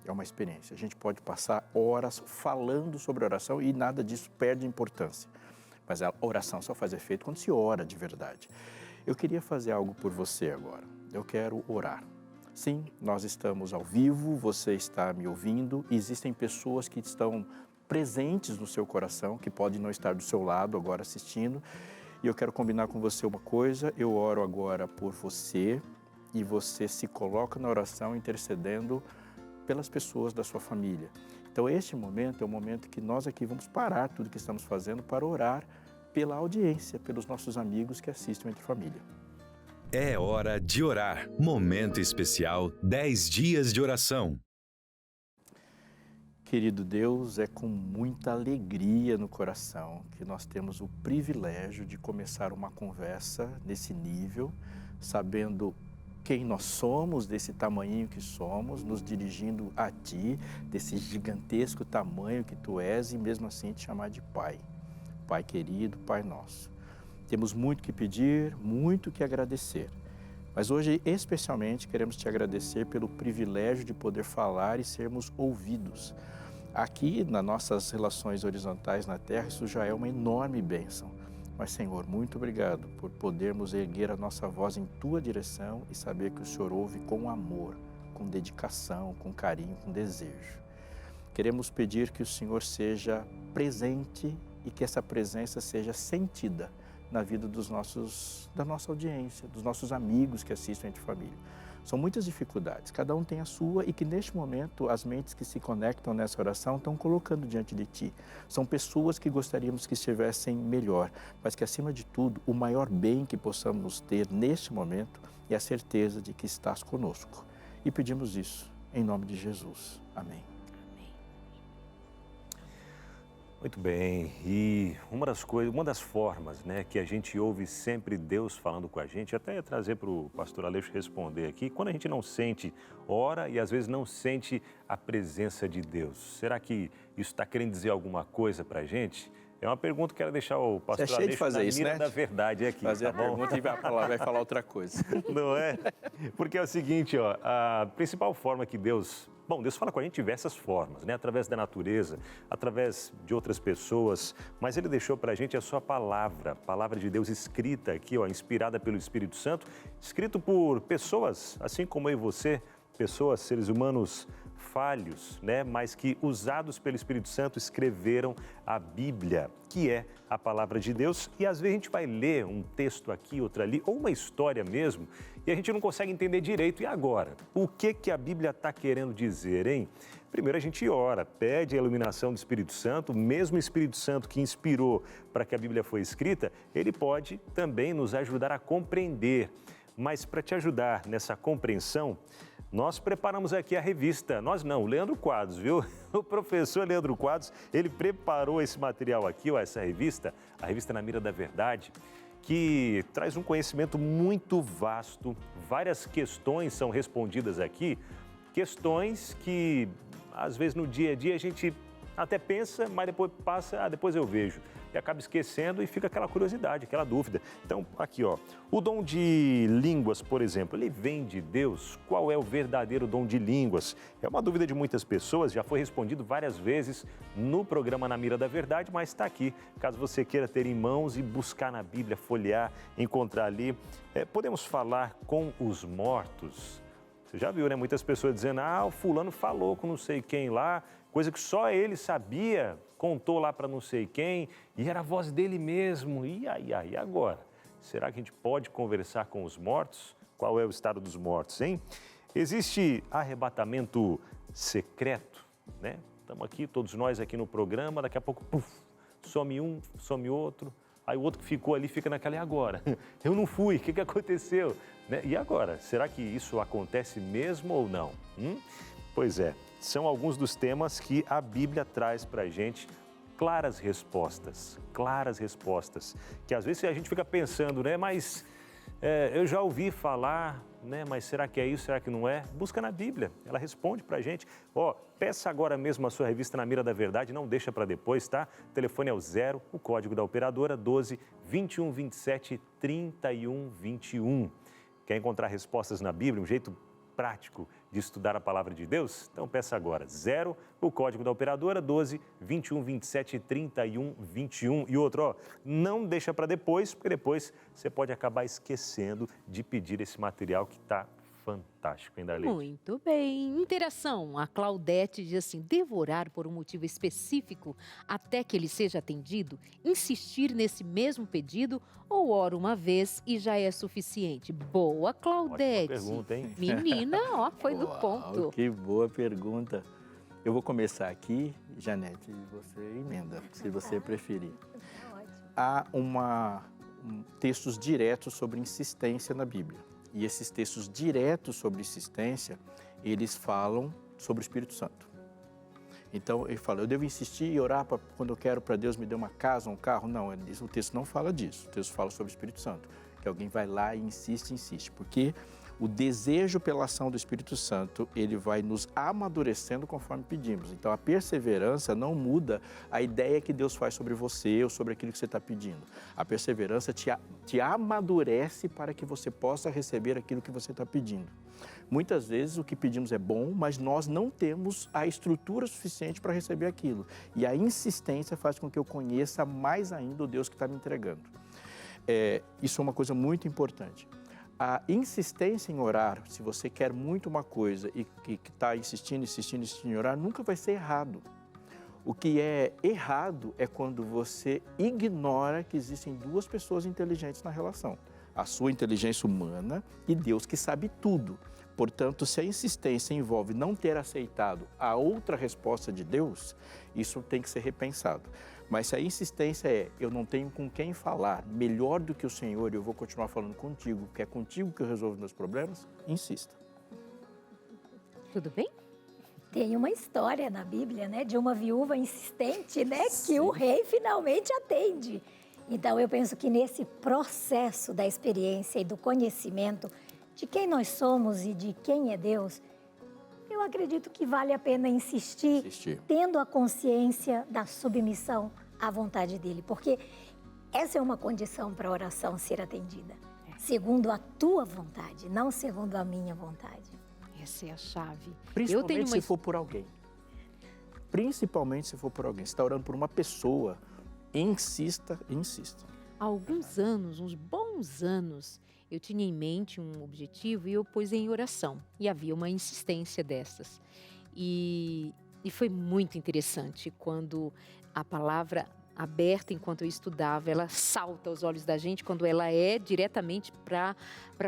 É uma experiência. A gente pode passar horas falando sobre oração e nada disso perde importância. Mas a oração só faz efeito quando se ora de verdade. Eu queria fazer algo por você agora. Eu quero orar. Sim, nós estamos ao vivo, você está me ouvindo. Existem pessoas que estão presentes no seu coração, que podem não estar do seu lado agora assistindo. E eu quero combinar com você uma coisa. Eu oro agora por você e você se coloca na oração intercedendo pelas pessoas da sua família. Então, este momento é o momento que nós aqui vamos parar tudo que estamos fazendo para orar pela audiência, pelos nossos amigos que assistem Entre Família. É hora de orar. Momento especial, 10 dias de oração. Querido Deus, é com muita alegria no coração que nós temos o privilégio de começar uma conversa nesse nível, sabendo quem nós somos, desse tamanho que somos, nos dirigindo a Ti, desse gigantesco tamanho que Tu és, e mesmo assim te chamar de Pai. Pai querido, Pai nosso. Temos muito que pedir, muito que agradecer. Mas hoje, especialmente, queremos te agradecer pelo privilégio de poder falar e sermos ouvidos. Aqui, nas nossas relações horizontais na Terra, isso já é uma enorme bênção. Mas, Senhor, muito obrigado por podermos erguer a nossa voz em Tua direção e saber que o Senhor ouve com amor, com dedicação, com carinho, com desejo. queremos pedir que o Senhor seja presente e que essa presença seja sentida na vida da nossa audiência, dos nossos amigos que assistem Entre Família. São muitas dificuldades, cada um tem a sua, e que neste momento as mentes que se conectam nessa oração estão colocando diante de Ti. São pessoas que gostaríamos que estivessem melhor, mas que acima de tudo o maior bem que possamos ter neste momento é a certeza de que estás conosco. E pedimos isso em nome de Jesus. Amém. Muito bem, e uma das formas, né, que a gente ouve sempre Deus falando com a gente, até ia trazer para o pastor Aleixo responder aqui, quando a gente não sente, ora e às vezes não sente a presença de Deus, será que isso está querendo dizer alguma coisa para a gente? É uma pergunta que eu quero deixar o pastor Aleixo Aleixo fazer na isso, mira né? da verdade aqui, fazer tá a bom? pergunta e vai falar outra coisa. Não é? Porque é o seguinte, ó, a principal forma que Deus fala com a gente de diversas formas, né? Através da natureza, através de outras pessoas, mas Ele deixou para a gente a sua palavra, a palavra de Deus escrita aqui, ó, inspirada pelo Espírito Santo, escrito por pessoas, assim como eu e você, pessoas, seres humanos falhos, né? Mas que, usados pelo Espírito Santo, escreveram a Bíblia, que é a palavra de Deus. E às vezes a gente vai ler um texto aqui, outro ali, ou uma história mesmo, e a gente não consegue entender direito. E agora? O que a Bíblia está querendo dizer, hein? Primeiro a gente ora, pede a iluminação do Espírito Santo, o mesmo Espírito Santo que inspirou para que a Bíblia foi escrita, ele pode também nos ajudar a compreender. Mas para te ajudar nessa compreensão, nós preparamos aqui a revista, nós não, o Leandro Quadros, viu? O professor Leandro Quadros, ele preparou esse material aqui, ó, essa revista, a revista Na Mira da Verdade, que traz um conhecimento muito vasto, várias questões são respondidas aqui, questões que às vezes no dia a dia a gente até pensa, mas depois passa, depois eu vejo. E acaba esquecendo e fica aquela curiosidade, aquela dúvida. Então, aqui, ó, o dom de línguas, por exemplo, ele vem de Deus? Qual é o verdadeiro dom de línguas? É uma dúvida de muitas pessoas, já foi respondido várias vezes no programa Na Mira da Verdade, mas está aqui, caso você queira ter em mãos e buscar na Bíblia, folhear, encontrar ali. Podemos falar com os mortos? Você já viu, né? Muitas pessoas dizendo, o fulano falou com não sei quem lá, coisa que só ele sabia, contou lá para não sei quem, e era a voz dele mesmo. E aí, agora? Será que a gente pode conversar com os mortos? Qual é o estado dos mortos, hein? Existe arrebatamento secreto, né? Estamos aqui, todos nós aqui no programa, daqui a pouco, puf, some um, some outro. Aí o outro que ficou ali fica naquela, e agora? Eu não fui, o que aconteceu? Né? E agora? Será que isso acontece mesmo ou não? Pois é, são alguns dos temas que a Bíblia traz para a gente, claras respostas, que às vezes a gente fica pensando, né? Mas eu já ouvi falar, né? Mas será que é isso, será que não é? Busca na Bíblia, ela responde para a gente. Peça agora mesmo a sua revista Na Mira da Verdade, não deixa para depois, tá? O telefone é o 0, o código da operadora 12 21 27 31 21. Quer encontrar respostas na Bíblia, um jeito prático de estudar a palavra de Deus? Então peça agora, 0, o código da operadora, 12 21 27 31 21. E outro, não deixa para depois, porque depois você pode acabar esquecendo de pedir esse material que está fantástico, hein, Darlene? Muito bem. Interação. A Claudete diz assim, devorar por um motivo específico até que ele seja atendido, insistir nesse mesmo pedido ou ora uma vez e já é suficiente? Boa, Claudete. Ótima pergunta, hein? Menina, foi no ponto. Que boa pergunta. Eu vou começar aqui, Janete, e você emenda, se você preferir. Há textos diretos sobre insistência na Bíblia. E esses textos diretos sobre insistência, eles falam sobre o Espírito Santo. Então, ele fala, eu devo insistir e orar quando eu quero para Deus me dê uma casa, um carro? Não, o texto não fala disso. O texto fala sobre o Espírito Santo. Que alguém vai lá e insiste. Porque o desejo pela ação do Espírito Santo, ele vai nos amadurecendo conforme pedimos. Então, a perseverança não muda a ideia que Deus faz sobre você ou sobre aquilo que você está pedindo. A perseverança te amadurece para que você possa receber aquilo que você está pedindo. Muitas vezes o que pedimos é bom, mas nós não temos a estrutura suficiente para receber aquilo. E a insistência faz com que eu conheça mais ainda o Deus que está me entregando. Isso é uma coisa muito importante. A insistência em orar, se você quer muito uma coisa e que está insistindo em orar, nunca vai ser errado. O que é errado é quando você ignora que existem duas pessoas inteligentes na relação. A sua inteligência humana e Deus que sabe tudo. Portanto, se a insistência envolve não ter aceitado a outra resposta de Deus, isso tem que ser repensado. Mas se a insistência é, eu não tenho com quem falar melhor do que o Senhor e eu vou continuar falando contigo, porque é contigo que eu resolvo meus problemas, insista. Tudo bem? Tem uma história na Bíblia, né, de uma viúva insistente, né, Sim. que o rei finalmente atende. Então, eu penso que nesse processo da experiência e do conhecimento de quem nós somos e de quem é Deus, eu acredito que vale a pena insistir, tendo a consciência da submissão à vontade dele, porque essa é uma condição para a oração ser atendida, segundo a tua vontade, não segundo a minha vontade. Essa é a chave. Principalmente se for por alguém. Principalmente se for por alguém. Você está orando por uma pessoa, insista. Há alguns anos, uns bons anos, eu tinha em mente um objetivo e eu pus em oração. E havia uma insistência dessas. E foi muito interessante quando a palavra aberta, enquanto eu estudava, ela salta aos olhos da gente quando ela é diretamente para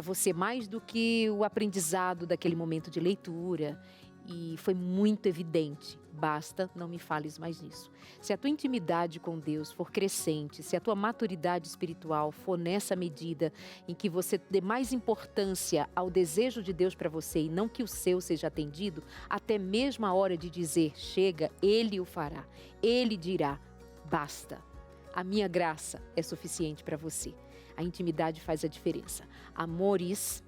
você, mais do que o aprendizado daquele momento de leitura. E foi muito evidente, basta, não me fales mais nisso. Se a tua intimidade com Deus for crescente, se a tua maturidade espiritual for nessa medida em que você dê mais importância ao desejo de Deus para você e não que o seu seja atendido, até mesmo a hora de dizer chega, Ele o fará, Ele dirá, basta. A minha graça é suficiente para você. A intimidade faz a diferença. Amores,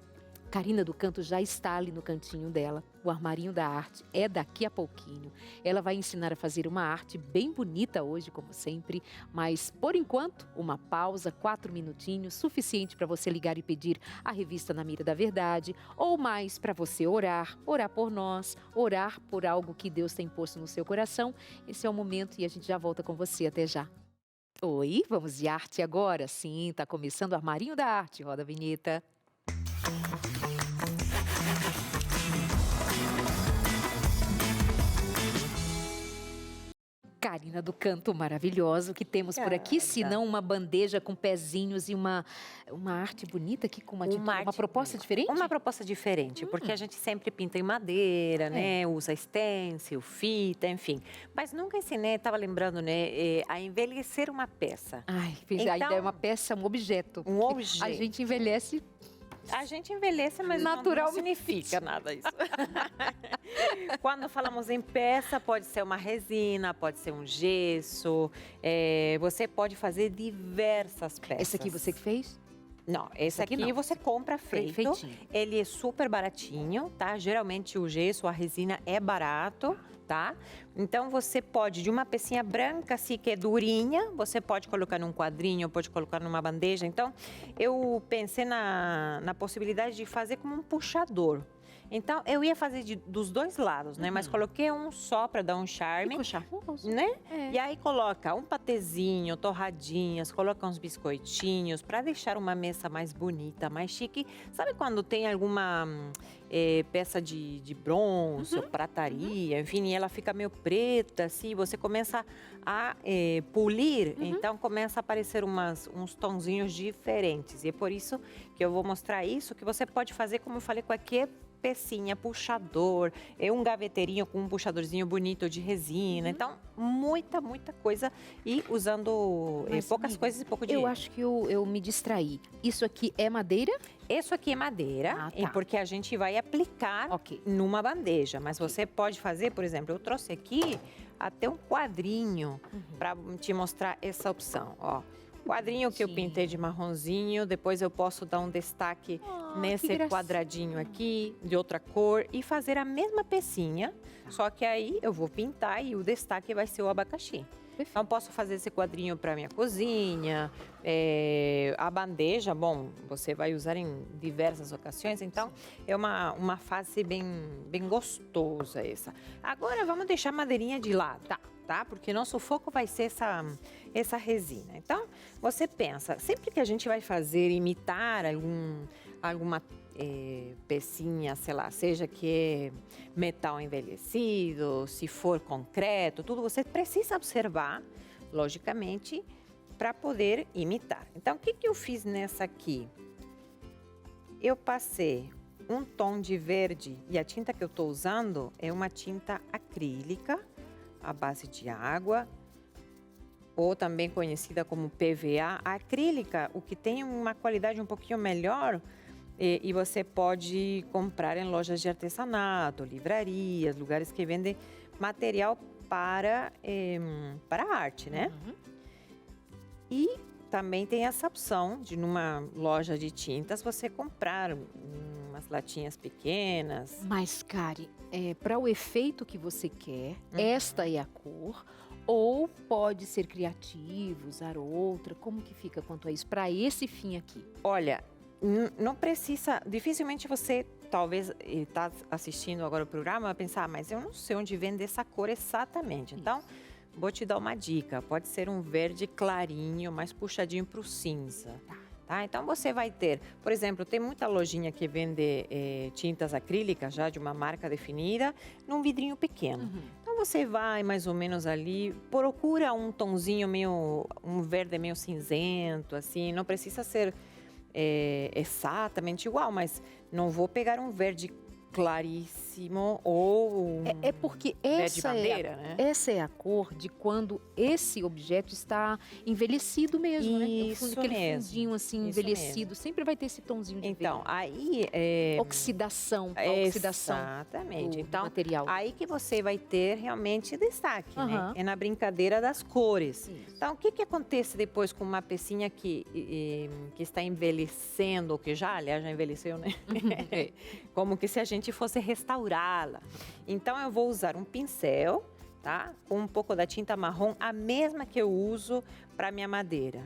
Carina do Canto já está ali no cantinho dela. O armarinho da arte é daqui a pouquinho. Ela vai ensinar a fazer uma arte bem bonita hoje, como sempre. Mas, por enquanto, uma pausa, 4 minutinhos, suficiente para você ligar e pedir a revista Na Mira da Verdade. Ou mais para você orar por nós, orar por algo que Deus tem posto no seu coração. Esse é o momento e a gente já volta com você. Até já. Oi, vamos de arte agora? Sim, está começando o armarinho da arte. Roda a vinheta. Carina do Canto, maravilhoso, que temos por aqui, se não uma bandeja com pezinhos e uma arte bonita aqui, com uma proposta diferente? Uma proposta diferente, porque a gente sempre pinta em madeira, né, usa stencil, fita, enfim. Mas nunca ensinei, estava lembrando, né, a envelhecer uma peça. Ai, então, a ideia é uma peça, um objeto. Um objeto. A gente envelhece... A gente envelhece, mas não significa nada isso. Quando falamos em peça, pode ser uma resina, pode ser um gesso. Você pode fazer diversas peças. Esse aqui você que fez? Não, esse aqui não. Você compra feito. Feitinho. Ele é super baratinho, tá? Geralmente o gesso, a resina é barato, tá? Então você pode, de uma pecinha branca assim que é durinha, você pode colocar num quadrinho, pode colocar numa bandeja. Então eu pensei na possibilidade de fazer como um puxador. Então, eu ia fazer dos dois lados, né? Mas coloquei um só para dar um charme. Ficou charmoso. Né? É. E aí coloca um patezinho, torradinhas, coloca uns biscoitinhos para deixar uma mesa mais bonita, mais chique. Sabe quando tem alguma peça de bronze ou prataria, enfim, e ela fica meio preta, assim, você começa a polir, então começa a aparecer uns tonzinhos diferentes. E é por isso que eu vou mostrar isso, que você pode fazer, como eu falei, qualquer pecinha, puxador, um gaveteirinho com um puxadorzinho bonito de resina. Então, muita coisa e usando poucas coisas e pouco dinheiro. Eu acho que eu me distraí. Isso aqui é madeira? Isso aqui é madeira, porque a gente vai aplicar numa bandeja. Mas você pode fazer, por exemplo, eu trouxe aqui até um quadrinho para te mostrar essa opção, ó. Quadrinho que eu pintei de marronzinho, depois eu posso dar um destaque nesse quadradinho aqui, de outra cor, e fazer a mesma pecinha, só que aí eu vou pintar e o destaque vai ser o abacaxi. Então, posso fazer esse quadrinho para minha cozinha, a bandeja, bom, você vai usar em diversas ocasiões, então é uma fase bem gostosa essa. Agora, vamos deixar a madeirinha de lado, tá? Porque nosso foco vai ser essa resina. Então, você pensa, sempre que a gente vai imitar alguma pecinha, sei lá, seja que é metal envelhecido, se for concreto, tudo você precisa observar, logicamente, para poder imitar. Então, o que eu fiz nessa aqui? Eu passei um tom de verde e a tinta que eu estou usando é uma tinta acrílica, à base de água, ou também conhecida como PVA. A acrílica, o que tem uma qualidade um pouquinho melhor, e você pode comprar em lojas de artesanato, livrarias, lugares que vendem material para arte, né? E também tem essa opção de, numa loja de tintas, você comprar umas latinhas pequenas. Mas, Kari, para o efeito que você quer, esta é a cor, ou pode ser criativo, usar outra? Como que fica quanto a isso, para esse fim aqui? Olha, não precisa, dificilmente você talvez está assistindo agora o programa vai pensar, mas eu não sei onde vende essa cor exatamente. Então, vou te dar uma dica, pode ser um verde clarinho, mais puxadinho para o cinza. Tá? Então, você vai ter, por exemplo, tem muita lojinha que vende tintas acrílicas já de uma marca definida, num vidrinho pequeno. Então, você vai mais ou menos ali, procura um tonzinho meio, um verde meio cinzento, assim, não precisa ser exatamente igual, mas não vou pegar um verde claríssimo ou porque verde bandeira, né? Essa é a cor de quando esse objeto está envelhecido mesmo, Isso né? Aquele mesmo. fundinho assim, Isso envelhecido, sempre vai ter esse tomzinho de então, verde. Aí oxidação, a oxidação exatamente. do Então, material. aí que você vai ter realmente destaque, né? É na brincadeira das cores. Então, o que acontece depois com uma pecinha que está envelhecendo, ou que já, aliás, já envelheceu, né? Como que se a gente fosse restaurá-la. Então, eu vou usar um pincel, tá? Com um pouco da tinta marrom, a mesma que eu uso para minha madeira.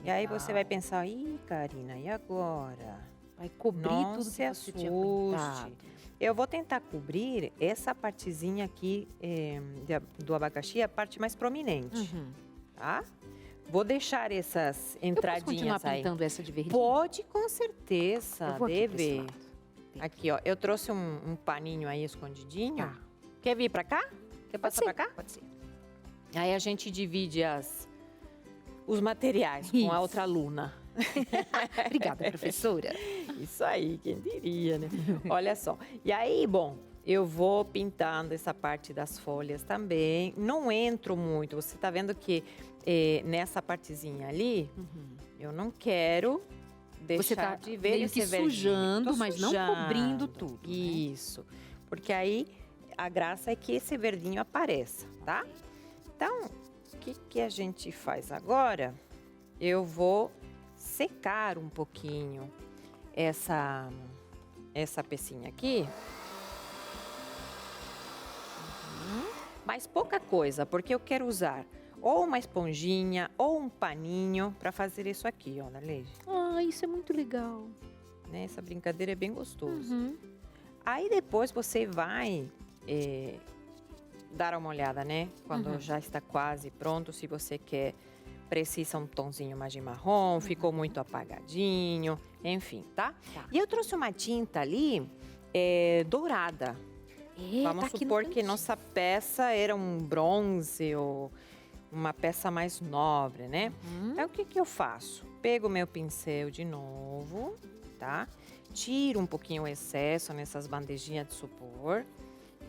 E aí você vai pensar, ih, Karina, e agora? Vai cobrir Não tudo se que você tinha assuste. pintado. Eu vou tentar cobrir essa partezinha aqui do abacaxi, a parte mais prominente, tá? Vou deixar essas entradinhas eu posso continuar aí. pintando essa de verde? Pode, com certeza, Eu vou aqui pra esse deve. lado. Aqui, ó, eu trouxe um paninho aí escondidinho. Quer vir pra cá? Quer passar pra cá? Pode ser. Aí a gente divide os materiais com a outra aluna. Obrigada, professora. Isso aí, quem diria, né? Olha só. E aí, bom, eu vou pintando essa parte das folhas também. Não entro muito. Você tá vendo que nessa partezinha ali, eu não quero deixar Você tá de ver meio esse que verdinho. sujando, Tô mas não sujando. cobrindo tudo, né? Isso. Porque aí a graça é que esse verdinho apareça, tá? Então, o que a gente faz agora? Eu vou secar um pouquinho essa pecinha aqui. Mas pouca coisa, porque eu quero usar ou uma esponjinha ou um paninho para fazer isso aqui, ó, Leide. Ah, isso é muito legal. Né? Essa brincadeira é bem gostosa. Aí depois você vai dar uma olhada, né? Quando já está quase pronto, se você quer, precisa um tonzinho mais de marrom, ficou muito apagadinho, enfim, tá? E eu trouxe uma tinta ali dourada. Vamos supor que nossa peça era um bronze ou uma peça mais nobre, né? Então, o que eu faço? Pego o meu pincel de novo, tá? Tiro um pouquinho o excesso nessas bandejinhas de isopor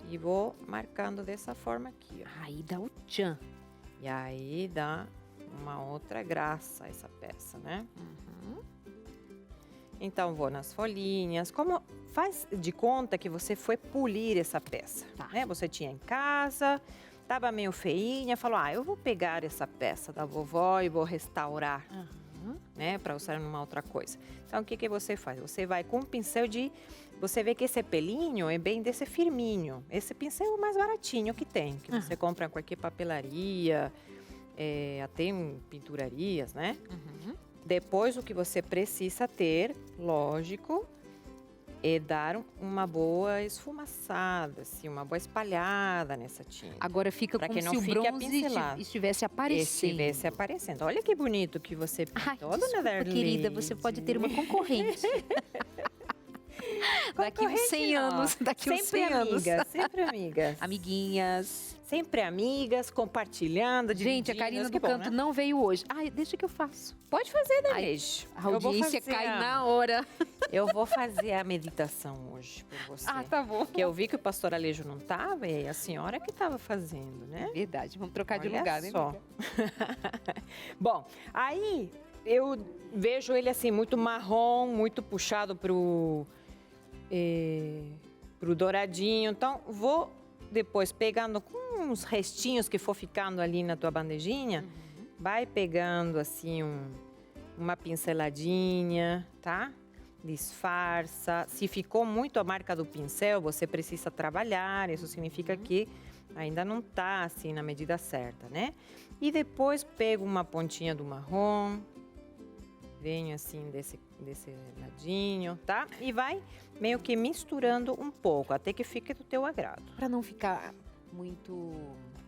e vou marcando dessa forma aqui, ó. Aí dá o tchan. E aí dá uma outra graça essa peça, né? Então, vou nas folhinhas. Como faz de conta que você foi polir essa peça, né? Você tinha em casa, tava meio feinha, falou, eu vou pegar essa peça da vovó e vou restaurar, né? Para usar numa outra coisa. Então, o que você faz? Você vai com um pincel você vê que esse pelinho é bem desse firminho. Esse pincel é o mais baratinho que tem, que você compra em qualquer papelaria, até em pinturarias, né? Depois, o que você precisa ter, lógico, é dar uma boa esfumaçada, assim, uma boa espalhada nessa tinta. Agora fica pra como que não se o fique bronze apincelado. estivesse aparecendo. Estivesse aparecendo. Olha que bonito que você pintou, dona Darlene. Querida, você pode ter uma concorrente. Daqui uns 100 anos. Daqui uns 100 anos. Sempre amigas. Amiguinhas. Sempre amigas, compartilhando. Gente, a Karina do Canto não veio hoje. Ai, deixa que eu faço. Pode fazer, Deliche. A audiência cai na hora. Eu vou fazer a meditação hoje por você. Ah, tá bom. Porque eu vi que o pastor Alejo não estava e a senhora que estava fazendo, né? Verdade, vamos trocar de Olha lugar, né? Só. Bom, aí eu vejo ele assim, muito marrom, muito puxado pro douradinho. Então, vou depois pegando com uns restinhos que for ficando ali na tua bandejinha, vai pegando assim uma pinceladinha, tá? Disfarça. Se ficou muito a marca do pincel, você precisa trabalhar. Isso significa que ainda não tá assim na medida certa, né? E depois pego uma pontinha do marrom, venho assim desse ladinho, tá? E vai meio que misturando um pouco, até que fique do teu agrado. Para não ficar muito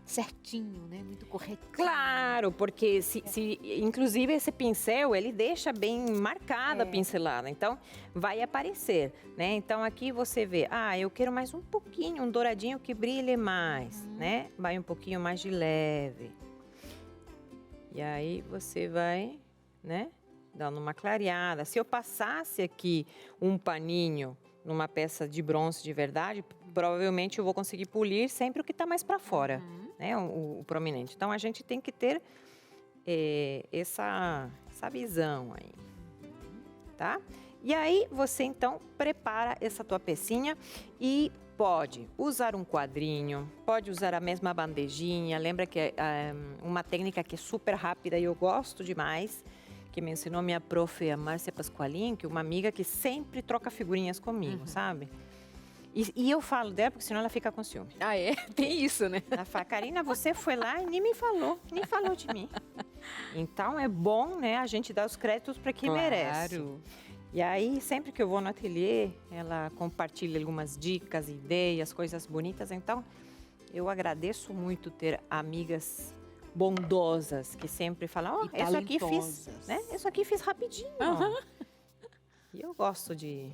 certinho, né? Muito correto. Claro, porque inclusive esse pincel, ele deixa bem marcada a pincelada, então vai aparecer, né? Então aqui você vê, eu quero mais um pouquinho, um douradinho que brilhe mais, né? Vai um pouquinho mais de leve. E aí você vai, né? Dando uma clareada. Se eu passasse aqui um paninho numa peça de bronze de verdade, provavelmente eu vou conseguir polir sempre o que está mais para fora, né? O prominente. Então, a gente tem que ter essa visão aí, tá? E aí, você, então, prepara essa tua pecinha e pode usar um quadrinho, pode usar a mesma bandejinha. Lembra que é uma técnica que é super rápida e eu gosto demais, que me ensinou minha prof, a Márcia Pasqualin, que é uma amiga que sempre troca figurinhas comigo, sabe? E eu falo dela, porque senão ela fica com ciúme. Ah, é? Tem isso, né? Ela fala, Karina, você foi lá e nem me falou, nem falou de mim. Então, é bom, né, a gente dar os créditos para quem merece. E aí, sempre que eu vou no ateliê, ela compartilha algumas dicas, ideias, coisas bonitas. Então, eu agradeço muito ter amigas bondosas que sempre falam, isso aqui fiz, né? Isso aqui fiz rapidinho. E eu gosto de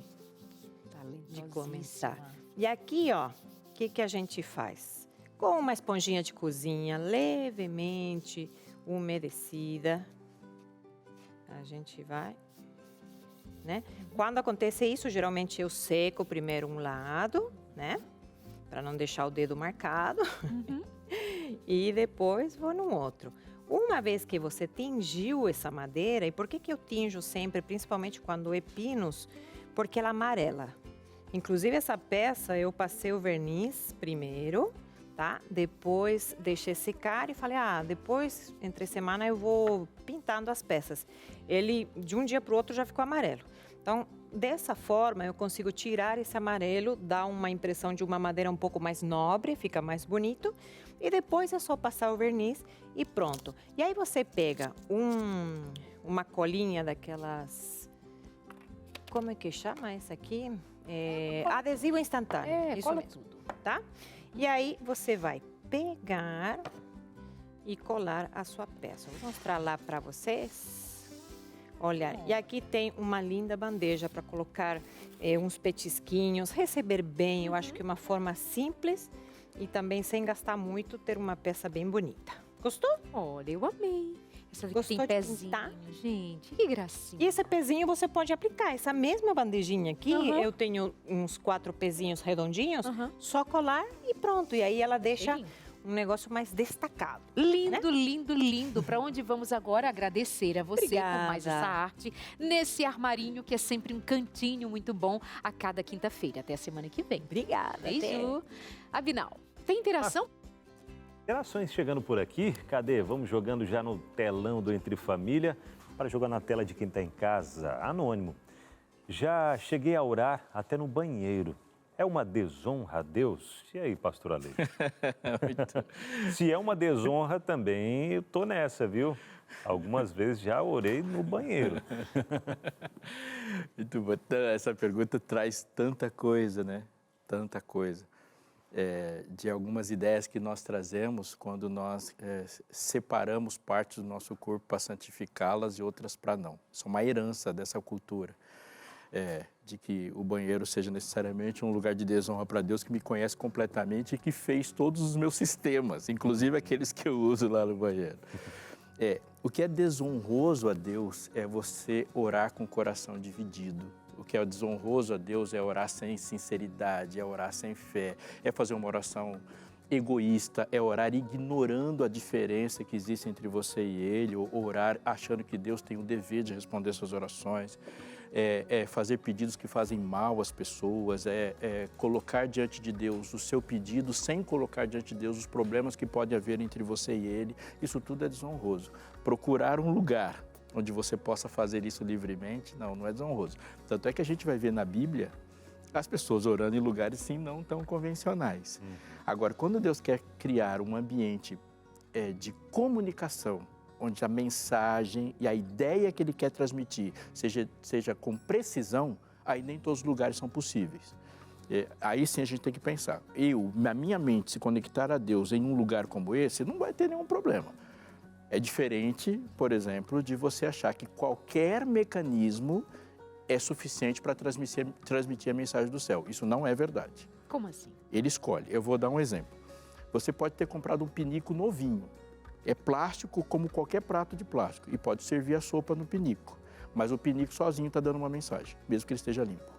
começar. E aqui, ó, o que a gente faz? Com uma esponjinha de cozinha levemente umedecida, a gente vai, né? Quando acontece isso, geralmente eu seco primeiro um lado, né? Para não deixar o dedo marcado. E depois vou no outro. Uma vez que você tingiu essa madeira, e por que eu tinjo sempre, principalmente quando é pinos? Porque ela amarela. Inclusive essa peça eu passei o verniz primeiro, tá? Depois deixei secar e falei, depois, entre semana, eu vou pintando as peças. Ele, de um dia para o outro, já ficou amarelo. Então, dessa forma, eu consigo tirar esse amarelo, dar uma impressão de uma madeira um pouco mais nobre, fica mais bonito. E depois é só passar o verniz e pronto. E aí você pega uma colinha daquelas... Como é que chama essa aqui? Adesivo instantâneo. Isso cola mesmo, tá? E aí você vai pegar e colar a sua peça. Vou mostrar lá para vocês. Olha, e aqui tem uma linda bandeja para colocar uns petisquinhos, receber bem. Eu acho que é uma forma simples e também sem gastar muito, ter uma peça bem bonita. Gostou? Olha, eu amei. Essa daqui Gostou tem de pezinho, pintar? gente, que gracinha. E esse pezinho você pode aplicar. Essa mesma bandejinha aqui, eu tenho uns 4 pezinhos redondinhos, só colar e pronto. E aí ela deixa um negócio mais destacado. Lindo, né? lindo, lindo. Para onde vamos agora? Agradecer a você por mais essa arte nesse armarinho que é sempre um cantinho muito bom a cada quinta-feira. Até a semana que vem. Obrigada. Beijo. Abinal, tem interação? Interações chegando por aqui. Cadê? Vamos jogando já no telão do Entre Família para jogar na tela de quem está em casa. Anônimo. Já cheguei a orar até no banheiro. é uma desonra a Deus? E aí, pastor Aleixo? Se é uma desonra também, eu tô nessa, viu? Algumas vezes já orei no banheiro. Muito bom. Essa pergunta traz tanta coisa, né? Tanta coisa. De algumas ideias que nós trazemos quando nós separamos partes do nosso corpo para santificá-las e outras para não. Isso é uma herança dessa cultura. De que o banheiro seja necessariamente um lugar de desonra para Deus, que me conhece completamente e que fez todos os meus sistemas, inclusive aqueles que eu uso lá no banheiro. O que é desonroso a Deus é você orar com o coração dividido. O que é desonroso a Deus é orar sem sinceridade, é orar sem fé, é fazer uma oração egoísta, é orar ignorando a diferença que existe entre você e Ele, ou orar achando que Deus tem o dever de responder suas orações. É fazer pedidos que fazem mal às pessoas, colocar diante de Deus o seu pedido sem colocar diante de Deus os problemas que pode haver entre você e Ele. Isso tudo é desonroso. Procurar um lugar onde você possa fazer isso livremente, não é desonroso. Tanto é que a gente vai ver na Bíblia as pessoas orando em lugares sim não tão convencionais. Agora, quando Deus quer criar um ambiente de comunicação, onde a mensagem e a ideia que Ele quer transmitir seja com precisão, aí nem todos os lugares são possíveis. Aí sim a gente tem que pensar. Na minha mente, se conectar a Deus em um lugar como esse, não vai ter nenhum problema. É diferente, por exemplo, de você achar que qualquer mecanismo é suficiente para transmitir a mensagem do céu. Isso não é verdade. Como assim? Ele escolhe. Eu vou dar um exemplo. Você pode ter comprado um pinico novinho. É plástico como qualquer prato de plástico e pode servir a sopa no pinico. Mas o pinico sozinho está dando uma mensagem, mesmo que ele esteja limpo.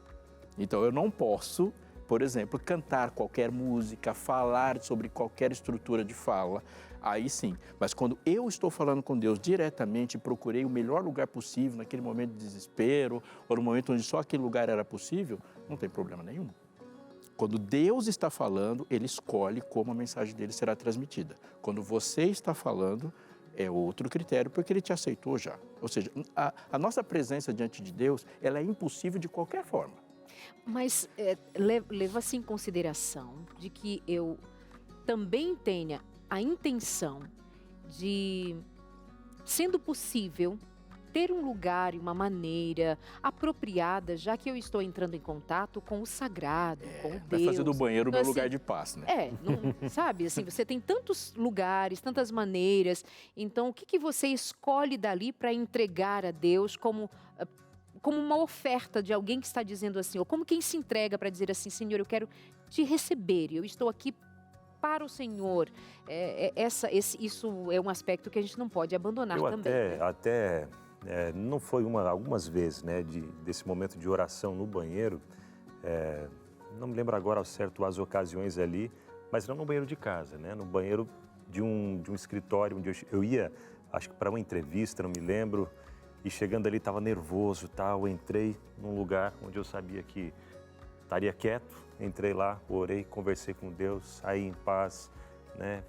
Então eu não posso, por exemplo, cantar qualquer música, falar sobre qualquer estrutura de fala, aí sim. Mas quando eu estou falando com Deus diretamente, procurei o melhor lugar possível naquele momento de desespero, ou no momento onde só aquele lugar era possível, não tem problema nenhum. Quando Deus está falando, Ele escolhe como a mensagem dele será transmitida. Quando você está falando, é outro critério, porque Ele te aceitou já. Ou seja, a nossa presença diante de Deus, ela é impossível de qualquer forma. Mas leva-se em consideração de que eu também tenha a intenção de, sendo possível, ter um lugar e uma maneira apropriada, já que eu estou entrando em contato com o sagrado, com Deus. Vai fazer do banheiro o meu assim, lugar de paz, né? Sabe, assim, você tem tantos lugares, tantas maneiras, então o que você escolhe dali para entregar a Deus como uma oferta de alguém que está dizendo assim, ou como quem se entrega para dizer assim, Senhor, eu quero te receber, eu estou aqui para o Senhor. Isso é um aspecto que a gente não pode abandonar também. Não foi algumas vezes, né, desse momento de oração no banheiro, não me lembro agora ao certo as ocasiões ali, mas não no banheiro de casa, né, no banheiro de um escritório onde eu ia, acho que para uma entrevista, não me lembro, e chegando ali estava nervoso, tal, entrei num lugar onde eu sabia que estaria quieto, entrei lá, orei, conversei com Deus, saí em paz, né,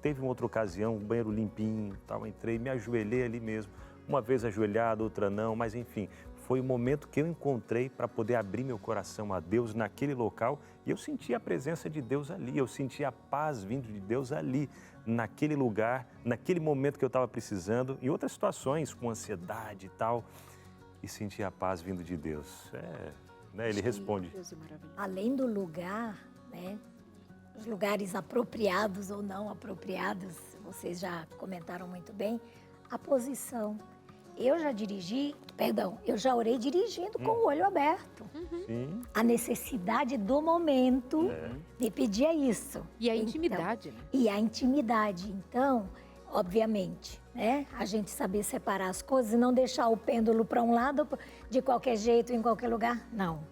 teve uma outra ocasião, um banheiro limpinho, tal, entrei, me ajoelhei ali mesmo, uma vez ajoelhado, outra não, mas enfim, foi o momento que eu encontrei para poder abrir meu coração a Deus naquele local e eu senti a presença de Deus ali, eu senti a paz vindo de Deus ali, naquele lugar, naquele momento que eu estava precisando, em outras situações, com ansiedade e tal, e senti a paz vindo de Deus. Né, ele responde. Além do lugar, né, os lugares apropriados ou não apropriados, vocês já comentaram muito bem, a posição. Eu já orei dirigindo com o olho aberto. Sim. A necessidade do momento me pedia isso. E a intimidade, né? E a intimidade. Então, obviamente, né? A gente saber separar as coisas e não deixar o pêndulo para um lado de qualquer jeito, em qualquer lugar. Não.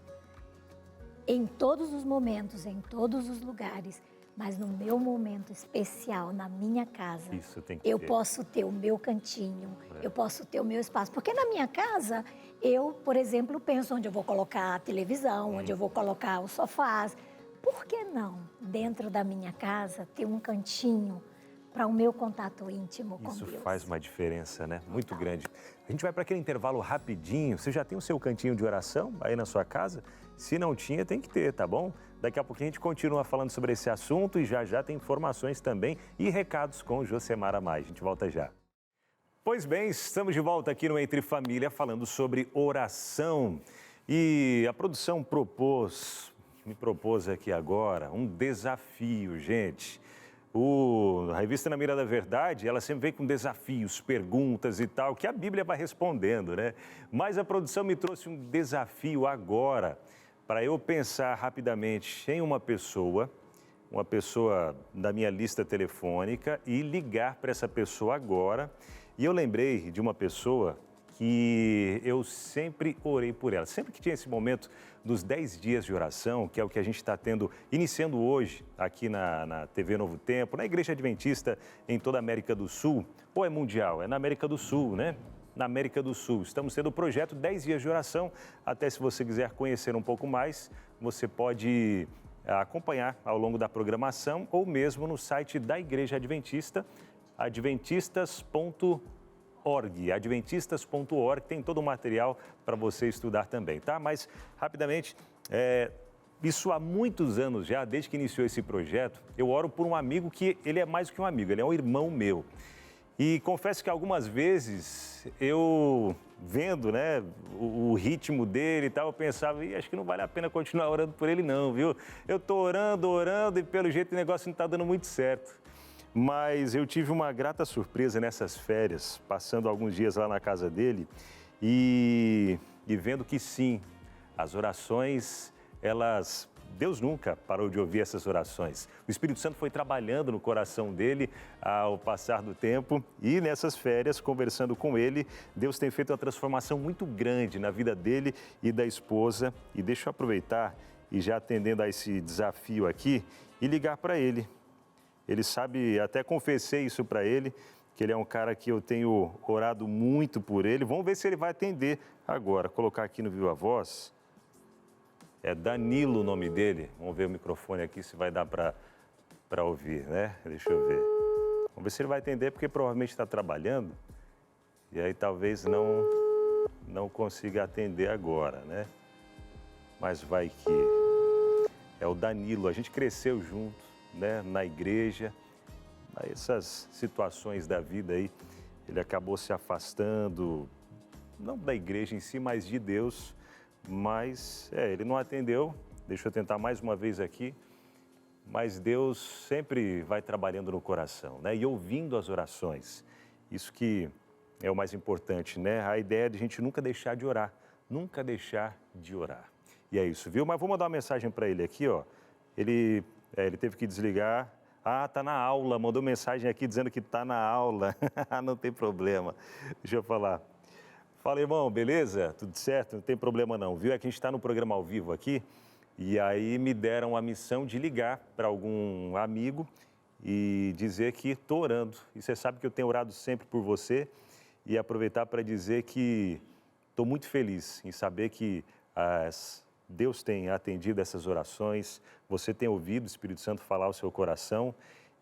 Em todos os momentos, em todos os lugares, mas no meu momento especial, na minha casa, eu posso ter o meu cantinho, eu posso ter o meu espaço. Porque na minha casa, eu, por exemplo, penso onde eu vou colocar a televisão, onde eu vou colocar os sofás. Por que não, dentro da minha casa, ter um cantinho para o meu contato íntimo com Deus. Isso faz uma diferença, né? Muito grande. A gente vai para aquele intervalo rapidinho. Você já tem o seu cantinho de oração aí na sua casa? Se não tinha, tem que ter, tá bom? Daqui a pouquinho a gente continua falando sobre esse assunto e já tem informações também e recados com o Josemar Amai. A gente volta já. Pois bem, estamos de volta aqui no Entre Família falando sobre oração. E a produção me propôs aqui agora um desafio, gente. A revista Na Mira da Verdade, ela sempre vem com desafios, perguntas e tal, que a Bíblia vai respondendo, né? Mas a produção me trouxe um desafio agora, para eu pensar rapidamente em uma pessoa da minha lista telefônica e ligar para essa pessoa agora. E eu lembrei de uma pessoa que eu sempre orei por ela. Sempre que tinha esse momento dos 10 dias de oração, que é o que a gente está iniciando hoje aqui na TV Novo Tempo, na Igreja Adventista em toda a América do Sul, ou é mundial, é na América do Sul, né? Na América do Sul. Estamos tendo o projeto 10 dias de oração. Até se você quiser conhecer um pouco mais, você pode acompanhar ao longo da programação ou mesmo no site da Igreja Adventista, adventistas.org, tem todo o material para você estudar também, tá? Mas, rapidamente, isso há muitos anos já, desde que iniciou esse projeto, eu oro por um amigo que ele é mais do que um amigo, ele é um irmão meu. E confesso que algumas vezes eu, vendo, né, o ritmo dele e tal, eu pensava, acho que não vale a pena continuar orando por ele não, viu? Eu tô orando e pelo jeito o negócio não está dando muito certo. Mas eu tive uma grata surpresa nessas férias, passando alguns dias lá na casa dele e vendo que sim, as orações, Deus nunca parou de ouvir essas orações. O Espírito Santo foi trabalhando no coração dele ao passar do tempo e nessas férias, conversando com ele, Deus tem feito uma transformação muito grande na vida dele e da esposa. E deixa eu aproveitar e já atendendo a esse desafio aqui e ligar para ele. Ele sabe, até confessei isso para ele, que ele é um cara que eu tenho orado muito por ele. Vamos ver se ele vai atender agora. Colocar aqui no Viva Voz. É Danilo o nome dele. Vamos ver o microfone aqui se vai dar para ouvir, né? Deixa eu ver. Vamos ver se ele vai atender, porque provavelmente está trabalhando. E aí talvez não consiga atender agora, né? Mas vai que é o Danilo. A gente cresceu junto, né, na igreja. Essas situações da vida aí, ele acabou se afastando, não da igreja em si, mas de Deus. Mas ele não atendeu. Deixa eu tentar mais uma vez aqui. Mas Deus sempre vai trabalhando no coração, né? E ouvindo as orações. Isso que é o mais importante, né? A ideia de a gente nunca deixar de orar. Nunca deixar de orar. E é isso, viu? Mas vou mandar uma mensagem para ele aqui, ó. Ele teve que desligar. Tá na aula. Mandou mensagem aqui dizendo que tá na aula. Não tem problema. Deixa eu falar. Fala, irmão, beleza? Tudo certo? Não tem problema não, viu? É que a gente está no programa ao vivo aqui e aí me deram a missão de ligar para algum amigo e dizer que estou orando. E você sabe que eu tenho orado sempre por você e aproveitar para dizer que estou muito feliz em saber que Deus tem atendido essas orações, você tem ouvido o Espírito Santo falar ao seu coração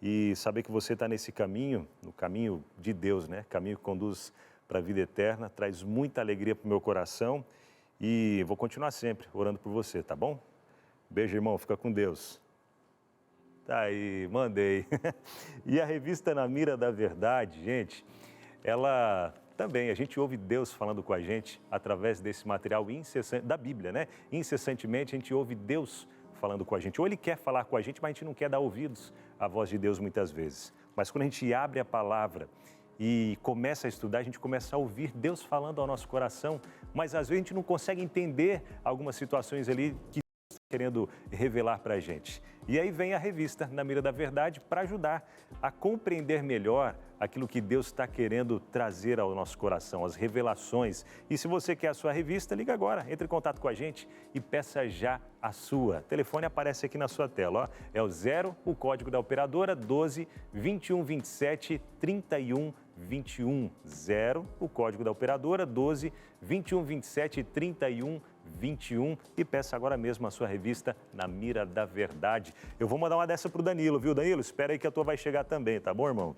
e saber que você está nesse caminho, no caminho de Deus, né? Caminho que conduz para a vida eterna, traz muita alegria para o meu coração e vou continuar sempre orando por você, tá bom? Beijo, irmão, fica com Deus. Tá aí, mandei. E a revista Na Mira da Verdade, gente, ela também, a gente ouve Deus falando com a gente através desse material incessante, da Bíblia, né? Incessantemente a gente ouve Deus falando com a gente. Ou Ele quer falar com a gente, mas a gente não quer dar ouvidos à voz de Deus muitas vezes. Mas quando a gente abre a palavra e começa a estudar, a gente começa a ouvir Deus falando ao nosso coração, mas às vezes a gente não consegue entender algumas situações ali que Deus está querendo revelar para a gente. E aí vem a revista Na Mira da Verdade para ajudar a compreender melhor aquilo que Deus está querendo trazer ao nosso coração, as revelações. E se você quer a sua revista, liga agora, entre em contato com a gente e peça já a sua. O telefone aparece aqui na sua tela, ó. É o 0, o código da operadora, 12 21 27 31 21. 0, o código da operadora, 12 21 27 31 21 e peça agora mesmo a sua revista Na Mira da Verdade. Eu vou mandar uma dessa pro Danilo, viu, Danilo? Espera aí que a tua vai chegar também, tá bom, irmão?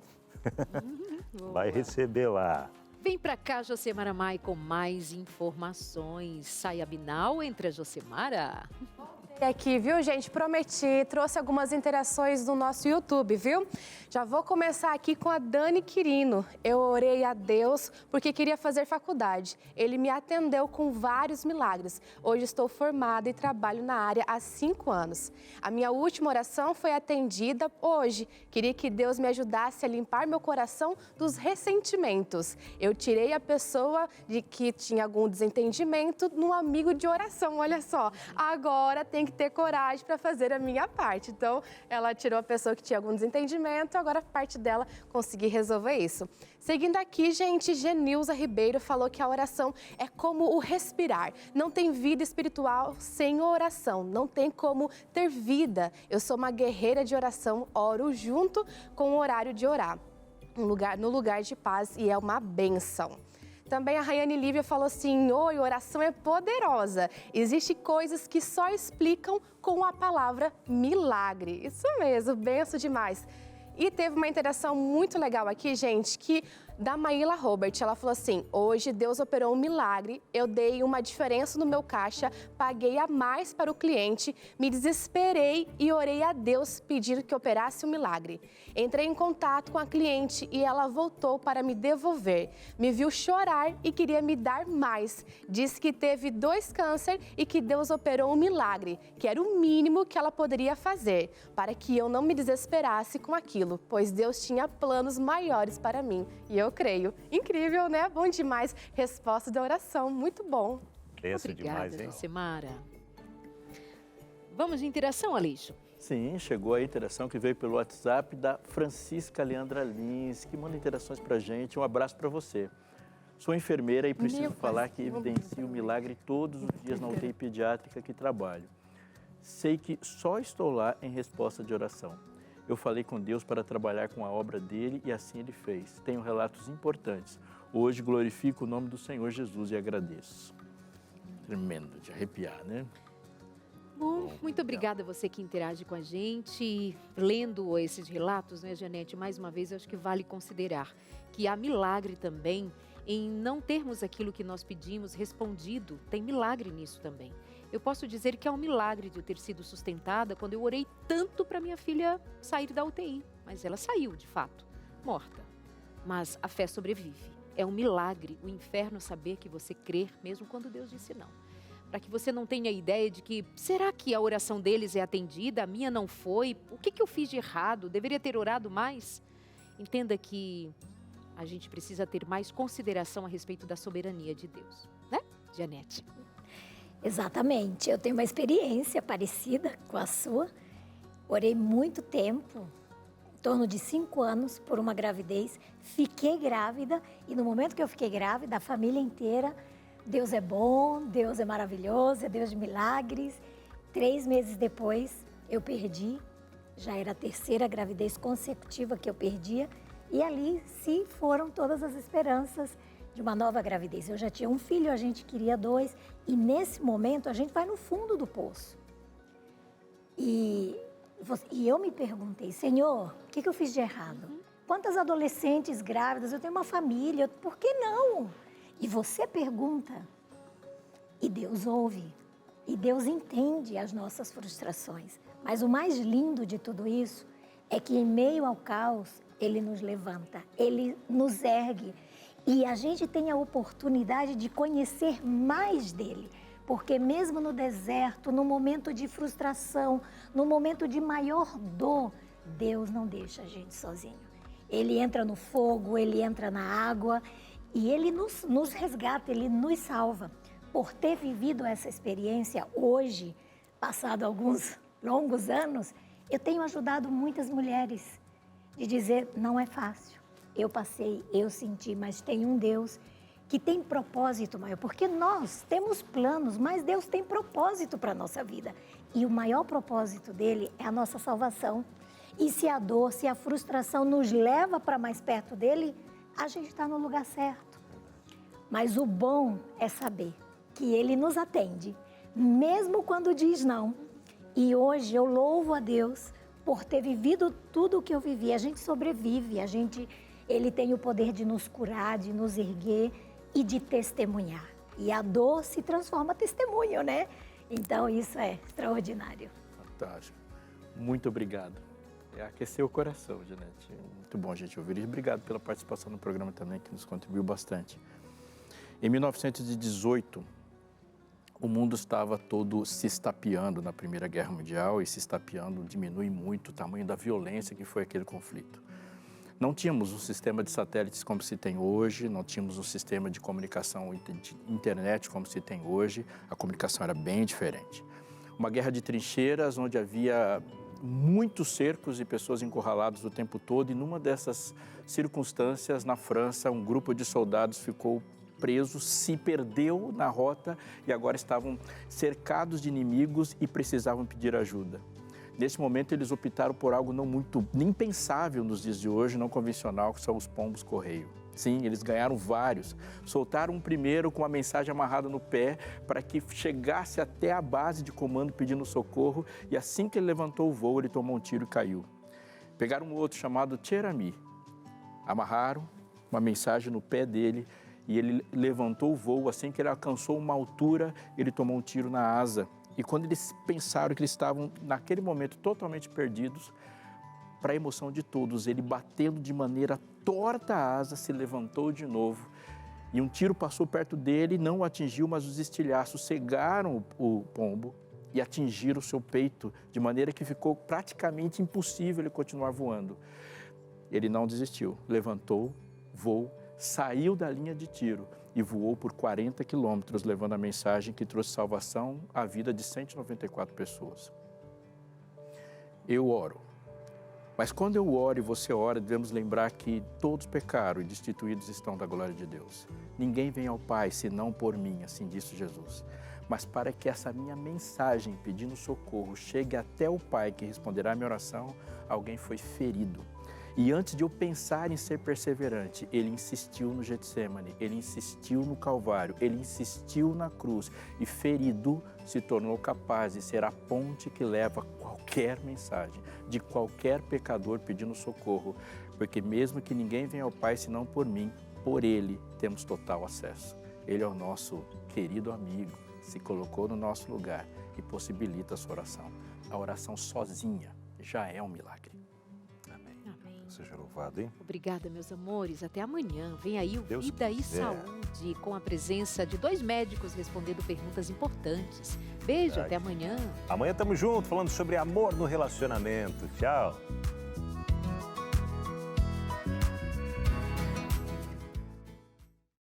Vai receber lá. Vem pra cá, Josemara Mai, com mais informações. Saia Binal, entre a Josemara. Aqui, viu, gente? Prometi, trouxe algumas interações no nosso YouTube, viu? Já vou começar aqui com a Dani Quirino. Eu orei a Deus porque queria fazer faculdade. Ele me atendeu com vários milagres. Hoje estou formada e trabalho na área há 5 anos. A minha última oração foi atendida hoje. Queria que Deus me ajudasse a limpar meu coração dos ressentimentos. Eu tirei a pessoa de que tinha algum desentendimento num amigo de oração, olha só. Agora tem que ter coragem para fazer a minha parte. Então, ela tirou a pessoa que tinha algum desentendimento, agora a parte dela conseguir resolver isso. Seguindo aqui, gente, Genilza Ribeiro falou que a oração é como o respirar. Não tem vida espiritual sem oração, não tem como ter vida. Eu sou uma guerreira de oração, oro junto com o horário de orar, no lugar de paz, e é uma bênção. Também a Rayane Lívia falou assim: oi, oração é poderosa. Existem coisas que só explicam com a palavra milagre. Isso mesmo, benção demais. E teve uma interação muito legal aqui, gente, que da Maíla Robert. Ela falou assim: hoje Deus operou um milagre, eu dei uma diferença no meu caixa, paguei a mais para o cliente, me desesperei e orei a Deus pedindo que operasse um milagre. Entrei em contato com a cliente e ela voltou para me devolver. Me viu chorar e queria me dar mais. Disse que teve 2 cânceres e que Deus operou um milagre, que era o mínimo que ela poderia fazer, para que eu não me desesperasse com aquilo, pois Deus tinha planos maiores para mim. E eu creio. Incrível, né? Bom demais. Resposta da oração. Muito bom. Obrigada demais, hein? Josemara. Vamos de interação, Aleixo? Sim, chegou a interação que veio pelo WhatsApp da Francisca Leandra Lins, que manda interações pra gente. Um abraço para você. Sou enfermeira e preciso falar que evidencio o milagre todos os dias na UTI pediátrica que trabalho. Sei que só estou lá em resposta de oração. Eu falei com Deus para trabalhar com a obra dele e assim ele fez. Tenho relatos importantes. Hoje glorifico o nome do Senhor Jesus e agradeço. Tremendo de arrepiar, né? Bom, muito obrigada a você que interage com a gente. Lendo esses relatos, né, Janete, mais uma vez, eu acho que vale considerar que há milagre também em não termos aquilo que nós pedimos respondido. Tem milagre nisso também. Eu posso dizer que é um milagre de eu ter sido sustentada quando eu orei tanto para minha filha sair da UTI. Mas ela saiu, de fato, morta. Mas a fé sobrevive. É um milagre o inferno saber que você crer, mesmo quando Deus disse não. Para que você não tenha ideia de que, será que a oração deles é atendida? A minha não foi? O que eu fiz de errado? Deveria ter orado mais? Entenda que a gente precisa ter mais consideração a respeito da soberania de Deus. Né, Janete? Exatamente. Eu tenho uma experiência parecida com a sua. Orei muito tempo, em torno de 5 anos, por uma gravidez. Fiquei grávida e no momento que eu fiquei grávida, a família inteira... Deus é bom, Deus é maravilhoso, é Deus de milagres. 3 meses depois, eu perdi. Já era a 3ª gravidez consecutiva que eu perdia. E ali se foram todas as esperanças de uma nova gravidez. Eu já tinha um filho, a gente queria 2. E nesse momento, a gente vai no fundo do poço. E eu me perguntei, Senhor, o que eu fiz de errado? Quantas adolescentes grávidas? Eu tenho uma família, por que não? E você pergunta, e Deus ouve, e Deus entende as nossas frustrações. Mas o mais lindo de tudo isso é que em meio ao caos, Ele nos levanta, Ele nos ergue. E a gente tem a oportunidade de conhecer mais dEle. Porque mesmo no deserto, no momento de frustração, no momento de maior dor, Deus não deixa a gente sozinho. Ele entra no fogo, Ele entra na água. E Ele nos resgata, Ele nos salva. Por ter vivido essa experiência hoje, passado alguns longos anos, eu tenho ajudado muitas mulheres de dizer, não é fácil. Eu passei, eu senti, mas tem um Deus que tem propósito maior. Porque nós temos planos, mas Deus tem propósito para a nossa vida. E o maior propósito dEle é a nossa salvação. E se a dor, se a frustração nos leva para mais perto dEle, a gente está no lugar certo. Mas o bom é saber que Ele nos atende, mesmo quando diz não. E hoje eu louvo a Deus por ter vivido tudo o que eu vivi. A gente sobrevive, Ele tem o poder de nos curar, de nos erguer e de testemunhar. E a dor se transforma em testemunho, né? Então isso é extraordinário. Fantástico. Muito obrigado. Aqueceu o coração, Janete. Muito bom a gente ouvir. E obrigado pela participação no programa também, que nos contribuiu bastante. Em 1918, o mundo estava todo se estapeando na Primeira Guerra Mundial, e se estapeando diminui muito o tamanho da violência que foi aquele conflito. Não tínhamos um sistema de satélites como se tem hoje, não tínhamos um sistema de comunicação de internet como se tem hoje, a comunicação era bem diferente. Uma guerra de trincheiras onde havia muitos cercos e pessoas encurraladas o tempo todo, e numa dessas circunstâncias, na França, um grupo de soldados ficou preso, se perdeu na rota e agora estavam cercados de inimigos e precisavam pedir ajuda. Nesse momento, eles optaram por algo nem pensável nos dias de hoje, não convencional, que são os pombos-correio. Sim, eles ganharam vários. Soltaram um primeiro com uma mensagem amarrada no pé para que chegasse até a base de comando pedindo socorro, e assim que ele levantou o voo, ele tomou um tiro e caiu. Pegaram um outro chamado Tcherami, amarraram uma mensagem no pé dele e ele levantou o voo. Assim que ele alcançou uma altura, ele tomou um tiro na asa. E quando eles pensaram que eles estavam, naquele momento, totalmente perdidos, para a emoção de todos, ele, batendo de maneira torta a asa, se levantou de novo. E um tiro passou perto dele, não o atingiu, mas os estilhaços cegaram o pombo e atingiram o seu peito, de maneira que ficou praticamente impossível ele continuar voando. Ele não desistiu, levantou, voou, saiu da linha de tiro e voou por 40 quilômetros, levando a mensagem que trouxe salvação à vida de 194 pessoas. Eu oro. Mas quando eu oro e você ora, devemos lembrar que todos pecaram e destituídos estão da glória de Deus. Ninguém vem ao Pai senão por mim, assim disse Jesus. Mas para que essa minha mensagem pedindo socorro chegue até o Pai que responderá a minha oração, alguém foi ferido. E antes de eu pensar em ser perseverante, ele insistiu no Getsemane, ele insistiu no Calvário, ele insistiu na cruz e, ferido, se tornou capaz de ser a ponte que leva qualquer mensagem de qualquer pecador pedindo socorro, porque mesmo que ninguém venha ao Pai senão por mim, por ele temos total acesso. Ele é o nosso querido amigo, se colocou no nosso lugar e possibilita a sua oração. A oração sozinha já é um milagre. Seja louvado, hein? Obrigada, meus amores. Até amanhã. Vem aí o Deus Vida e quiser. Saúde, com a presença de 2 médicos respondendo perguntas importantes. Beijo, até amanhã. Amanhã estamos juntos falando sobre amor no relacionamento. Tchau.